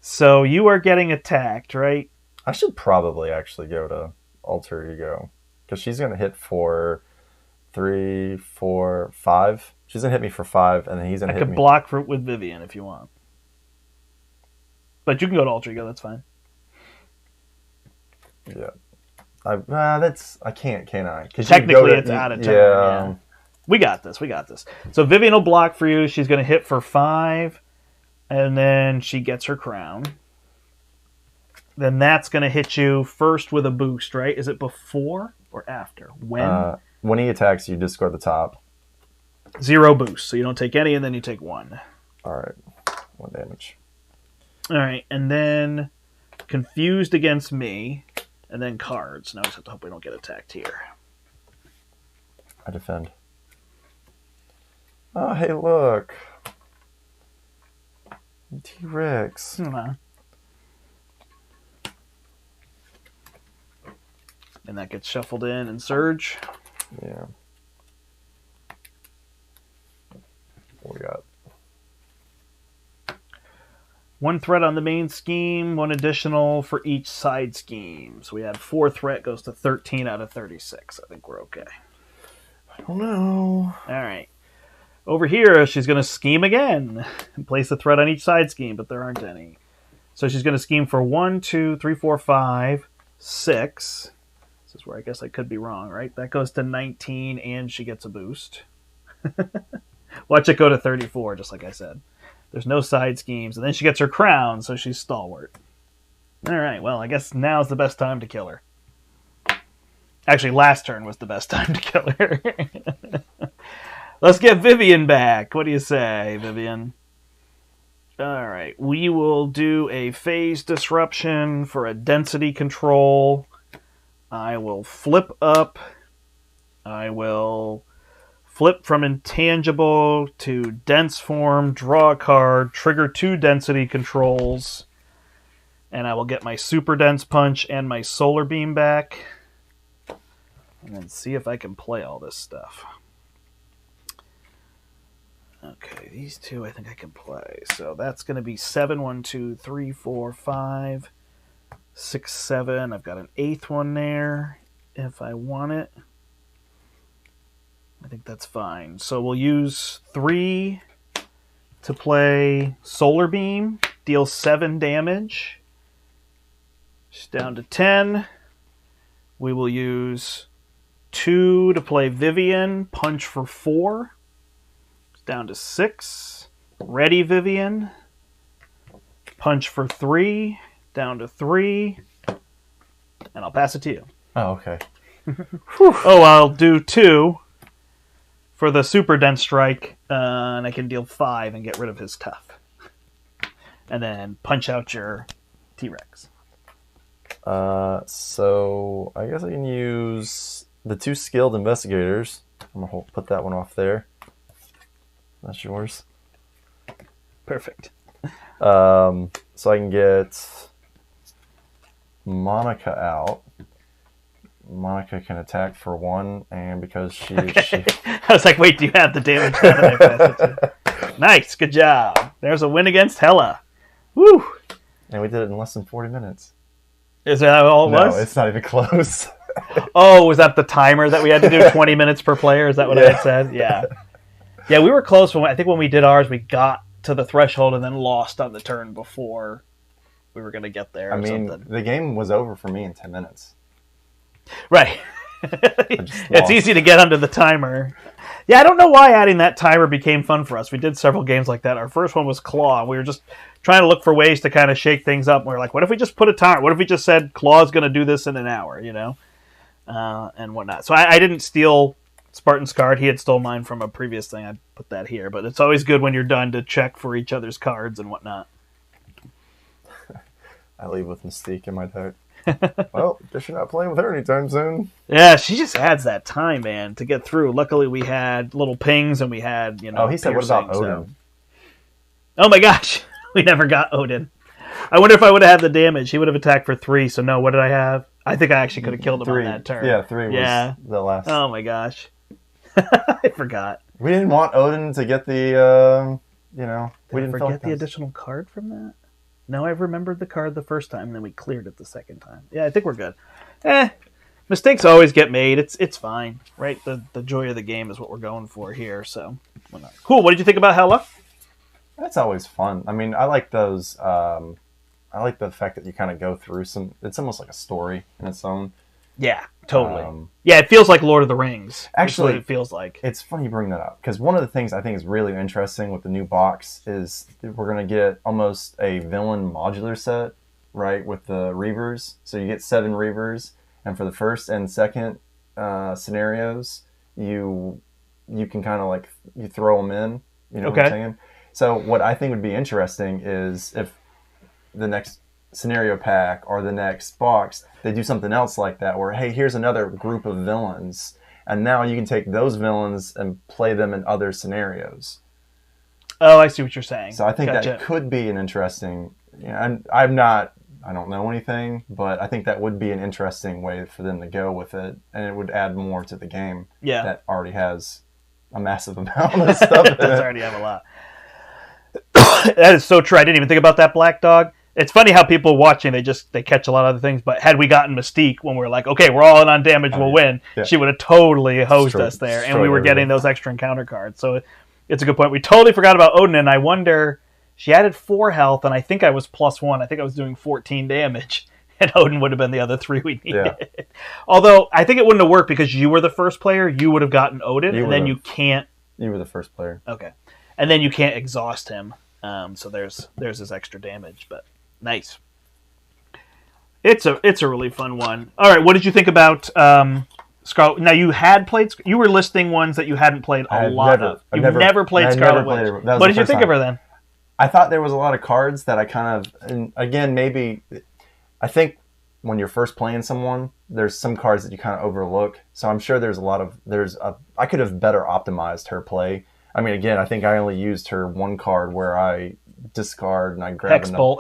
[SPEAKER 1] So you are getting attacked, right?
[SPEAKER 2] I should probably actually go to Alter Ego. Because she's going to hit for 3, 4, 5. She's going to hit me for 5, and then he's going to hit me.
[SPEAKER 1] I could block with Vivian if you want. But you can go to Alter Ego, that's fine.
[SPEAKER 2] Yeah. I can't, can I?
[SPEAKER 1] Technically, it's out of turn. Yeah. We got this. So Vivian will block for you. She's going to hit for 5. And then she gets her crown. Then that's going to hit you first with a boost, right? Is it before or after?
[SPEAKER 2] When he attacks, you discard the top.
[SPEAKER 1] 0 boost. So you don't take any, and then you take 1.
[SPEAKER 2] All right. 1 damage.
[SPEAKER 1] All right. And then confused against me. And then cards. Now I just have to hope we don't get attacked here.
[SPEAKER 2] I defend. Oh, hey, look. T-Rex.
[SPEAKER 1] And that gets shuffled in and Surge.
[SPEAKER 2] Yeah. What we got?
[SPEAKER 1] 1 threat on the main scheme, 1 additional for each side scheme. So we had 4 threat, goes to 13 out of 36. I think we're okay.
[SPEAKER 2] I don't know.
[SPEAKER 1] All right. Over here, she's going to scheme again and place a threat on each side scheme, but there aren't any. So she's going to scheme for 1, 2, 3, 4, 5, 6. This is where I guess I could be wrong, right? That goes to 19, and she gets a boost. Watch it go to 34, just like I said. There's no side schemes. And then she gets her crown, so she's stalwart. All right, well, I guess now's the best time to kill her. Actually, last turn was the best time to kill her. Let's get Vivian back. What do you say, Vivian? All right. We will do a phase disruption for a density control. I will flip up. I will flip from intangible to dense form, draw a card, trigger 2 density controls, and I will get my super dense punch and my solar beam back, and then see if I can play all this stuff. Okay, these 2 I think I can play. So that's going to be 7, 1, 2, 3, 4, 5, 6, 7. I've got an 8th one there if I want it. I think that's fine. So we'll use 3 to play Solar Beam. Deal 7 damage. Just down to 10. We will use 2 to play Vivian. Punch for 4. Down to 6. Ready, Vivian. Punch for 3. Down to 3. And I'll pass it to you.
[SPEAKER 2] Oh, okay.
[SPEAKER 1] Oh, I'll do 2 for the super dense strike, and I can deal 5 and get rid of his tough. And then punch out your T-Rex.
[SPEAKER 2] So I guess I can use the 2 skilled investigators. I'm going to put that one off there. That's yours.
[SPEAKER 1] Perfect.
[SPEAKER 2] So I can get Monica out. Monica can attack for 1, and because she
[SPEAKER 1] I was like, wait, do you have the damage? That I passed it to? Nice, good job. There's a win against Hela. Woo!
[SPEAKER 2] and we did it in less than 40 minutes.
[SPEAKER 1] Is that all it was?
[SPEAKER 2] No, it's not even close.
[SPEAKER 1] Oh, was that the timer that we had to do? 20 minutes per player? Is that what I had said? Yeah. Yeah, we were close. I think when we did ours, we got to the threshold and then lost on the turn before we were going to get there.
[SPEAKER 2] I mean, the game was over for me in 10 minutes.
[SPEAKER 1] Right. It's easy to get under the timer. Yeah, I don't know why adding that timer became fun for us. We did several games like that. Our first one was Claw. We were just trying to look for ways to kind of shake things up. We were like, what if we just put a timer? What if we just said Claw's going to do this in an hour, and whatnot. So I didn't steal Spartan's card. He had stole mine from a previous thing. I put that here. But it's always good when you're done to check for each other's cards and whatnot.
[SPEAKER 2] I leave with Mystique in my deck. Well, guess you're not playing with her anytime soon.
[SPEAKER 1] Yeah, she just adds that time, man, to get through. Luckily, we had little pings and we had,
[SPEAKER 2] Oh, he said, what about Odin?
[SPEAKER 1] So. Oh my gosh, we never got Odin. I wonder if I would have had the damage. He would have attacked for 3. So no, what did I have? I think I actually could have killed him
[SPEAKER 2] 3.
[SPEAKER 1] on that turn.
[SPEAKER 2] Yeah, 3 was the last.
[SPEAKER 1] Oh my gosh, I forgot.
[SPEAKER 2] We didn't want Odin to get the, we didn't
[SPEAKER 1] forget the additional card from that. No, I remembered the card the first time, and then we cleared it the second time. Yeah, I think we're good. Mistakes always get made. It's fine, right? The joy of the game is what we're going for here. So, cool. What did you think about Hela?
[SPEAKER 2] That's always fun. I mean, I like those. I like the fact that you kind of go through some. It's almost like a story in its own.
[SPEAKER 1] Yeah, totally. Yeah, it feels like Lord of the Rings.
[SPEAKER 2] Actually,
[SPEAKER 1] it feels like.
[SPEAKER 2] It's funny you bring that up, because one of the things I think is really interesting with the new box is we're going to get almost a villain modular set, right, with the Reavers. So you get 7 Reavers, and for the first and second scenarios, you can kind of like, you throw them in, you know what I'm saying? So what I think would be interesting is if the next scenario pack or the next box, they do something else like that where, hey, here's another group of villains, and now you can take those villains and play them in other scenarios.
[SPEAKER 1] Oh, I see what you're saying.
[SPEAKER 2] So I think that could be an interesting, and I don't know anything, but I think that would be an interesting way for them to go with it, and it would add more to the game that already has a massive amount of stuff in it.
[SPEAKER 1] Does already have a lot. That is so true. I didn't even think about that Black Dog. It's funny how people watching, they catch a lot of other things, but had we gotten Mystique when we were like, okay, we're all in on damage, we'll win, she would have totally hosed us there, and we were getting those extra encounter cards. So it's a good point. We totally forgot about Odin, and I wonder, she added 4 health, and I think I was +1. I think I was doing 14 damage, and Odin would have been the other 3 we needed. Yeah. Although, I think it wouldn't have worked because you were the first player, you would have gotten Odin, and then you can't...
[SPEAKER 2] You were the first player.
[SPEAKER 1] Okay. And then you can't exhaust him, so there's his extra damage, but... Nice. It's a really fun one. All right, what did you think about Scarlet? Now you had played. You were listing ones that you hadn't played a lot of. You've never played Scarlet Witch. What did you think of her then?
[SPEAKER 2] I thought there was a lot of cards that I kind of, and again, maybe I think when you're first playing someone, there's some cards that you kind of overlook. So I'm sure I could have better optimized her play. I mean, again, I think I only used her one card where I discard and I grab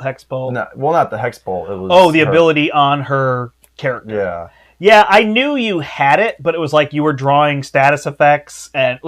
[SPEAKER 1] Hex Bolt.
[SPEAKER 2] No, well, not the Hex Bolt. It was
[SPEAKER 1] the ability on her character. Yeah, I knew you had it, but it was like you were drawing status effects, and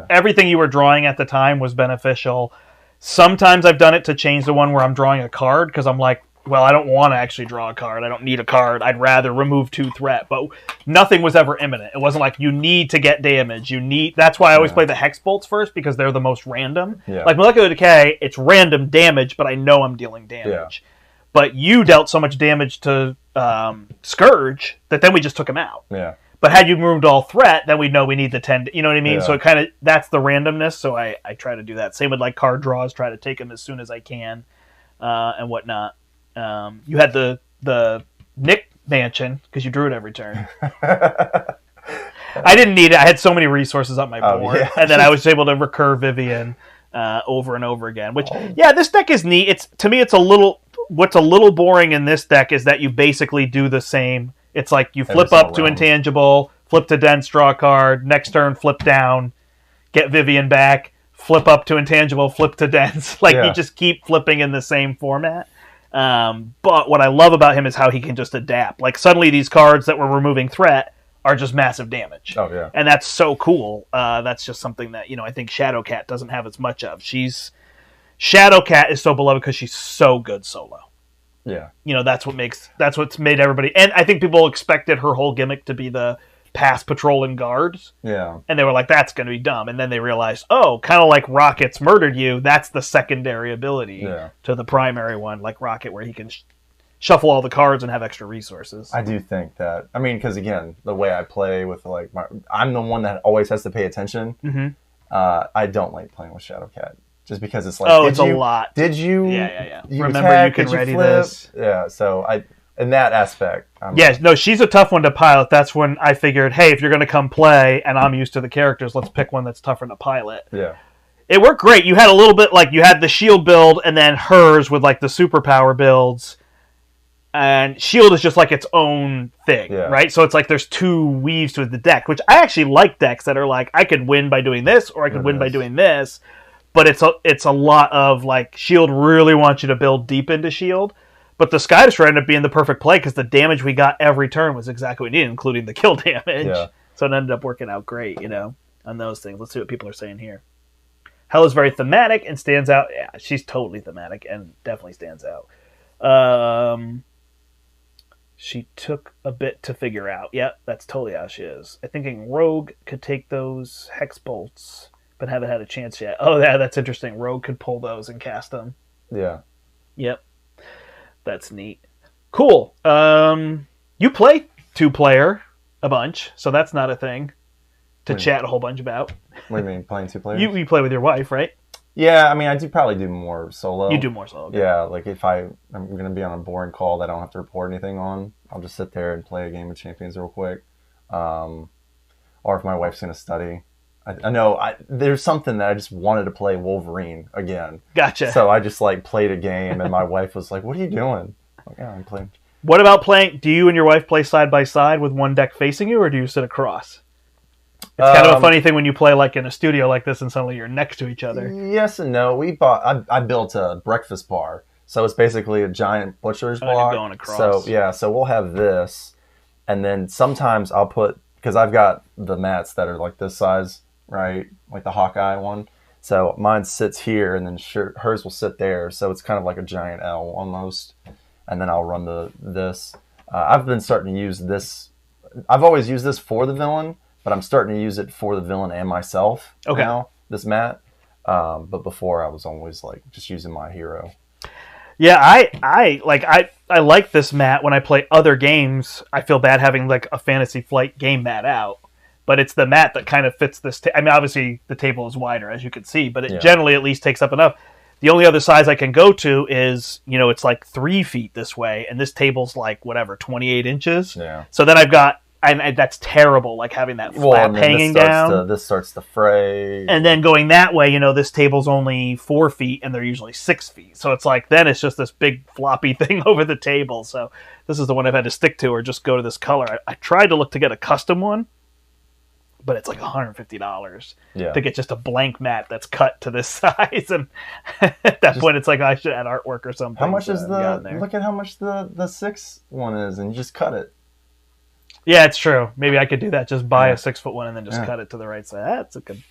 [SPEAKER 1] everything you were drawing at the time was beneficial. Sometimes I've done it to change the one where I'm drawing a card because I'm like, well, I don't want to actually draw a card. I don't need a card. I'd rather remove 2 threat. But nothing was ever imminent. It wasn't like you need to get damage. That's why I always play the Hex Bolts first, because they're the most random. Yeah. Like Molecular Decay, it's random damage, but I know I'm dealing damage. Yeah. But you dealt so much damage to Scourge that then we just took him out.
[SPEAKER 2] Yeah.
[SPEAKER 1] But had you removed all threat, then we'd know we need the 10. You know what I mean? Yeah. So it kind of, that's the randomness. So I try to do that. Same with like card draws. Try to take them as soon as I can and whatnot. You had the Nick Mansion because you drew it every turn. I didn't need it. I had so many resources on my board, and then I was able to recur Vivian over and over again. Which, this deck is neat. To me, it's a little. What's a little boring in this deck is that you basically do the same. It's like you flip up to intangible, flip to dense, draw a card. Next turn, flip down, get Vivian back, flip up to intangible, flip to dense. You just keep flipping in the same format. But what I love about him is how he can just adapt. Like, suddenly these cards that were removing threat are just massive damage.
[SPEAKER 2] Oh, yeah.
[SPEAKER 1] And that's so cool. That's just something that, I think Shadowcat doesn't have as much of. Shadowcat is so beloved because she's so good solo.
[SPEAKER 2] Yeah.
[SPEAKER 1] That's what's made everybody... And I think people expected her whole gimmick to be the pass patrolling guards.
[SPEAKER 2] Yeah.
[SPEAKER 1] And they were like, that's going to be dumb. And then they realized, kind of like Rocket's murdered you, that's the secondary ability to the primary one, like Rocket, where he can shuffle all the cards and have extra resources.
[SPEAKER 2] I do think that... I mean, because again, the way I play with, like, I'm the one that always has to pay attention.
[SPEAKER 1] Mm-hmm.
[SPEAKER 2] I don't like playing with Shadowcat. Just because it's like...
[SPEAKER 1] it's a lot.
[SPEAKER 2] Did you...
[SPEAKER 1] Yeah.
[SPEAKER 2] You
[SPEAKER 1] Remember,
[SPEAKER 2] attack,
[SPEAKER 1] you can ready
[SPEAKER 2] flip?
[SPEAKER 1] this.
[SPEAKER 2] Yeah, so in that aspect...
[SPEAKER 1] she's a tough one to pilot. That's when I figured, hey, if you're going to come play and I'm used to the characters, let's pick one that's tougher to pilot.
[SPEAKER 2] Yeah.
[SPEAKER 1] It worked great. You had a little bit, like, you had the shield build and then hers with, like, the superpower builds. And shield is just, like, its own thing, right? So it's like there's two weaves to the deck, which I actually like decks that are like, I could win by doing this or I could win by doing this. But it's a lot of, like, shield really wants you to build deep into shield. But the Sky Destroyer ended up being the perfect play because the damage we got every turn was exactly what we needed, including the kill damage. Yeah. So it ended up working out great, on those things. Let's see what people are saying here. Hela's very thematic and stands out. Yeah, she's totally thematic and definitely stands out. She took a bit to figure out. Yep, that's totally how she is. I'm thinking Rogue could take those Hex Bolts, but haven't had a chance yet. Oh, yeah, that's interesting. Rogue could pull those and cast them.
[SPEAKER 2] Yeah.
[SPEAKER 1] Yep. That's neat. Cool. You play 2-player a bunch, so that's not a thing to chat a whole bunch about.
[SPEAKER 2] What do you mean, playing 2 players?
[SPEAKER 1] You play with your wife, right?
[SPEAKER 2] Yeah, I mean, I probably do more solo.
[SPEAKER 1] You do more solo. Okay.
[SPEAKER 2] Yeah, like if I'm going to be on a boring call that I don't have to report anything on, I'll just sit there and play a game of Champions real quick. Or if my wife's going to study. I know there's something that I just wanted to play Wolverine again.
[SPEAKER 1] Gotcha.
[SPEAKER 2] So I just played a game, and my wife was like, "What are you doing?" I'm like, "Yeah, I'm playing."
[SPEAKER 1] What about playing? Do you and your wife play side by side with one deck facing you, or do you sit across? It's kind of a funny thing when you play like in a studio like this, and suddenly you're next to each other.
[SPEAKER 2] Yes and no. I built a breakfast bar, so it's basically a giant butcher's block.
[SPEAKER 1] Going across.
[SPEAKER 2] So we'll have this, and then sometimes I'll put, because I've got the mats that are like this size. Right, like the Hawkeye one. So mine sits here, and then hers will sit there. So it's kind of like a giant L almost. And then I'll run this. I've been starting to use this. I've always used this for the villain, but I'm starting to use it for the villain and myself. Okay. Now, this mat. But before I was always like just using my hero.
[SPEAKER 1] Yeah, I like this mat when I play other games. I feel bad having like a Fantasy Flight game mat out. But it's the mat that kind of fits this. I mean, obviously, the table is wider, as you can see, but it generally at least takes up enough. The only other size I can go to is, it's like 3 feet this way, and this table's like, 28 inches.
[SPEAKER 2] Yeah.
[SPEAKER 1] So then I've got, and that's terrible, like having that flap hanging down.
[SPEAKER 2] This starts to fray.
[SPEAKER 1] And then going that way, this table's only 4 feet, and they're usually 6 feet. So it's like, then it's just this big floppy thing over the table. So this is the one I've had to stick to, or just go to this color. I tried to look to get a custom one. But it's like $150 to get just a blank mat that's cut to this size, and at that point, it's like I should add artwork or something.
[SPEAKER 2] How much is look at how much the 6 one is, and you just cut it.
[SPEAKER 1] Yeah, it's true. Maybe I could do that. Just buy a 6-foot one and then just cut it to the right side.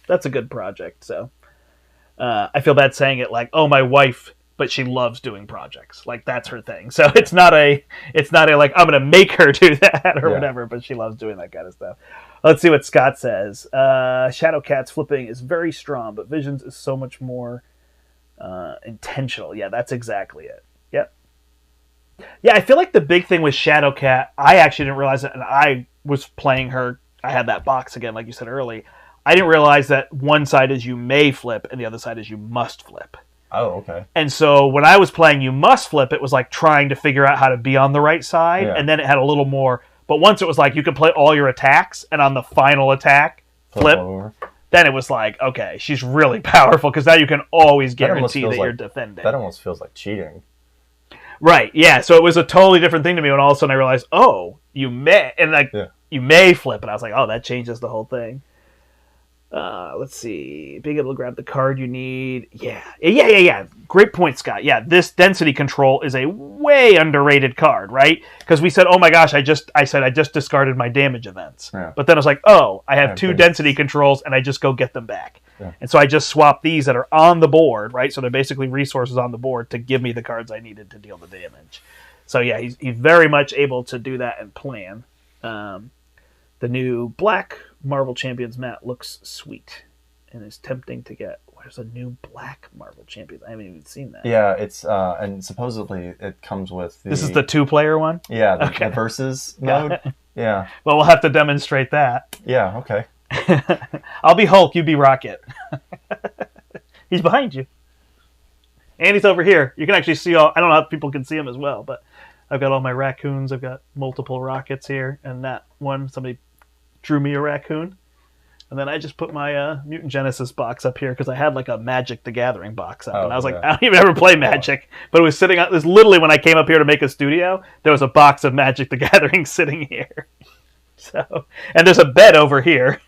[SPEAKER 1] That's a good project. So I feel bad saying it like, oh, my wife, but she loves doing projects. Like that's her thing. So it's not a like I'm gonna make her do that or whatever. But she loves doing that kind of stuff. Let's see what Scott says. Shadowcat's flipping is very strong, but Vision's is so much more intentional. Yeah, that's exactly it. Yep. Yeah, I feel like the big thing with Shadowcat, I actually didn't realize it, and I was playing her. I had that box again, like you said early. I didn't realize that one side is you may flip, and the other side is you must flip.
[SPEAKER 2] Oh, okay.
[SPEAKER 1] And so when I was playing you must flip, it was like trying to figure out how to be on the right side, and then it had a little more... But once it was like you could play all your attacks, and on the final attack, flip, then it was like, okay, she's really powerful, because now you can always guarantee that you're defending.
[SPEAKER 2] That almost feels like cheating.
[SPEAKER 1] Right, yeah. So it was a totally different thing to me when all of a sudden I realized, oh, you may, and you may flip, and I was like, oh, that changes the whole thing. Let's see. Being able to grab the card you need. Yeah. Great point, Scott. Yeah, this density control is a way underrated card, right? Because we said, oh my gosh, I said I just discarded my damage events.
[SPEAKER 2] Yeah.
[SPEAKER 1] But then I was like, oh, I have
[SPEAKER 2] Yeah,
[SPEAKER 1] two
[SPEAKER 2] good.
[SPEAKER 1] density controls, and I just go get them back.
[SPEAKER 2] Yeah.
[SPEAKER 1] And so I just swapped these that are on the board, right? So they're basically resources on the board to give me the cards I needed to deal the damage. So yeah, he's very much able to do that and plan. The new black Marvel Champions mat looks sweet and is tempting to get. There's a new black Marvel Champions. I haven't even seen that.
[SPEAKER 2] Yeah, it's and supposedly it comes with
[SPEAKER 1] This is the 2-player one?
[SPEAKER 2] Yeah, the versus mode. Yeah.
[SPEAKER 1] Well, we'll have to demonstrate that.
[SPEAKER 2] Yeah, okay.
[SPEAKER 1] I'll be Hulk, you be Rocket. He's behind you. And he's over here. You can actually see all... I don't know if people can see him as well, but I've got all my raccoons. I've got multiple rockets here. And that one, somebody drew me a raccoon. And then I just put my Mutant Genesis box up here because I had like a Magic the Gathering box up. And I was like, I don't even ever play Magic. But it was sitting on... It was literally when I came up here to make a studio, there was a box of Magic the Gathering sitting here. So, and there's a bed over here.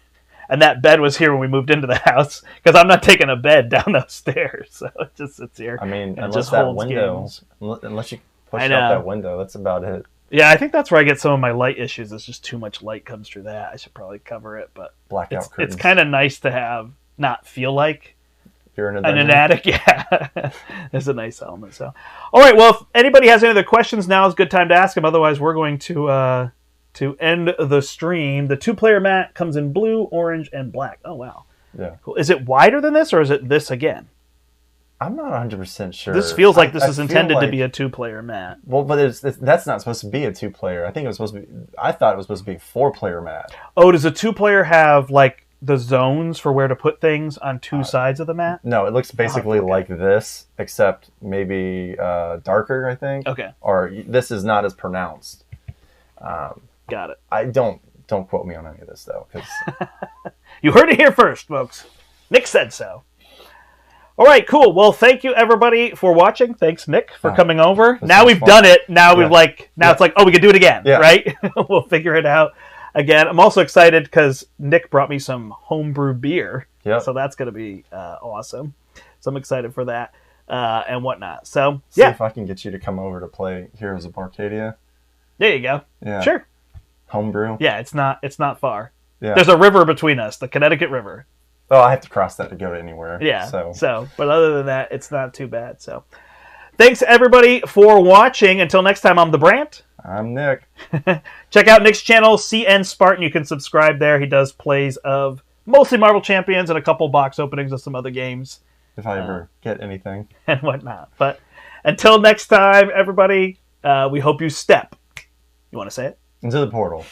[SPEAKER 1] And that bed was here when we moved into the house because I'm not taking a bed down those stairs. So it just sits here.
[SPEAKER 2] I mean,
[SPEAKER 1] unless
[SPEAKER 2] that window, unless you push out that window, that's about it.
[SPEAKER 1] Yeah, I think that's where I get some of my light issues. It's just too much light comes through that. I should probably cover it, but
[SPEAKER 2] blackout curtains.
[SPEAKER 1] It's kind of nice to have not feel like
[SPEAKER 2] you're in
[SPEAKER 1] an attic. Yeah, it's a nice element. So, all right. Well, if anybody has any other questions, now is a good time to ask them. Otherwise, we're going to end the stream. The 2-player mat comes in blue, orange, and black. Oh wow.
[SPEAKER 2] Yeah.
[SPEAKER 1] Cool. Is it wider than this, or is it this again?
[SPEAKER 2] I'm not 100% sure.
[SPEAKER 1] This feels like this is intended to be a 2-player mat.
[SPEAKER 2] Well, but that's not supposed to be a 2-player. I think it was supposed to be. I thought it was supposed to be a 4-player mat.
[SPEAKER 1] Oh, does a 2-player have like the zones for where to put things on two sides of the mat?
[SPEAKER 2] No, it looks basically like this, except maybe darker. I think.
[SPEAKER 1] Okay.
[SPEAKER 2] Or this is not as pronounced.
[SPEAKER 1] Got it.
[SPEAKER 2] I don't quote me on any of this though, because
[SPEAKER 1] you heard it here first, folks. Nick said so. All right, cool. Well, thank you everybody for watching. Thanks, Nick, for coming over. Now we've done it. Now we've it's like, oh, we can do it again, right? We'll figure it out again. I'm also excited because Nick brought me some homebrew beer.
[SPEAKER 2] Yeah.
[SPEAKER 1] So that's going to be awesome. So I'm excited for that and whatnot. So
[SPEAKER 2] see if I can get you to come over to play Heroes of Arcadia.
[SPEAKER 1] There you go.
[SPEAKER 2] Yeah.
[SPEAKER 1] Sure.
[SPEAKER 2] Homebrew.
[SPEAKER 1] Yeah, it's not far.
[SPEAKER 2] Yeah.
[SPEAKER 1] There's a river between us, the Connecticut River.
[SPEAKER 2] Oh, I have to cross that to go to anywhere.
[SPEAKER 1] Yeah.
[SPEAKER 2] So,
[SPEAKER 1] but other than that, it's not too bad. So, thanks everybody for watching. Until next time, I'm the Brandt.
[SPEAKER 2] I'm Nick.
[SPEAKER 1] Check out Nick's channel, cnspartan. You can subscribe there. He does plays of mostly Marvel Champions and a couple box openings of some other games.
[SPEAKER 2] If I ever get anything.
[SPEAKER 1] And whatnot. But until next time, everybody, we hope you step. You want to say it?
[SPEAKER 2] Into the portal.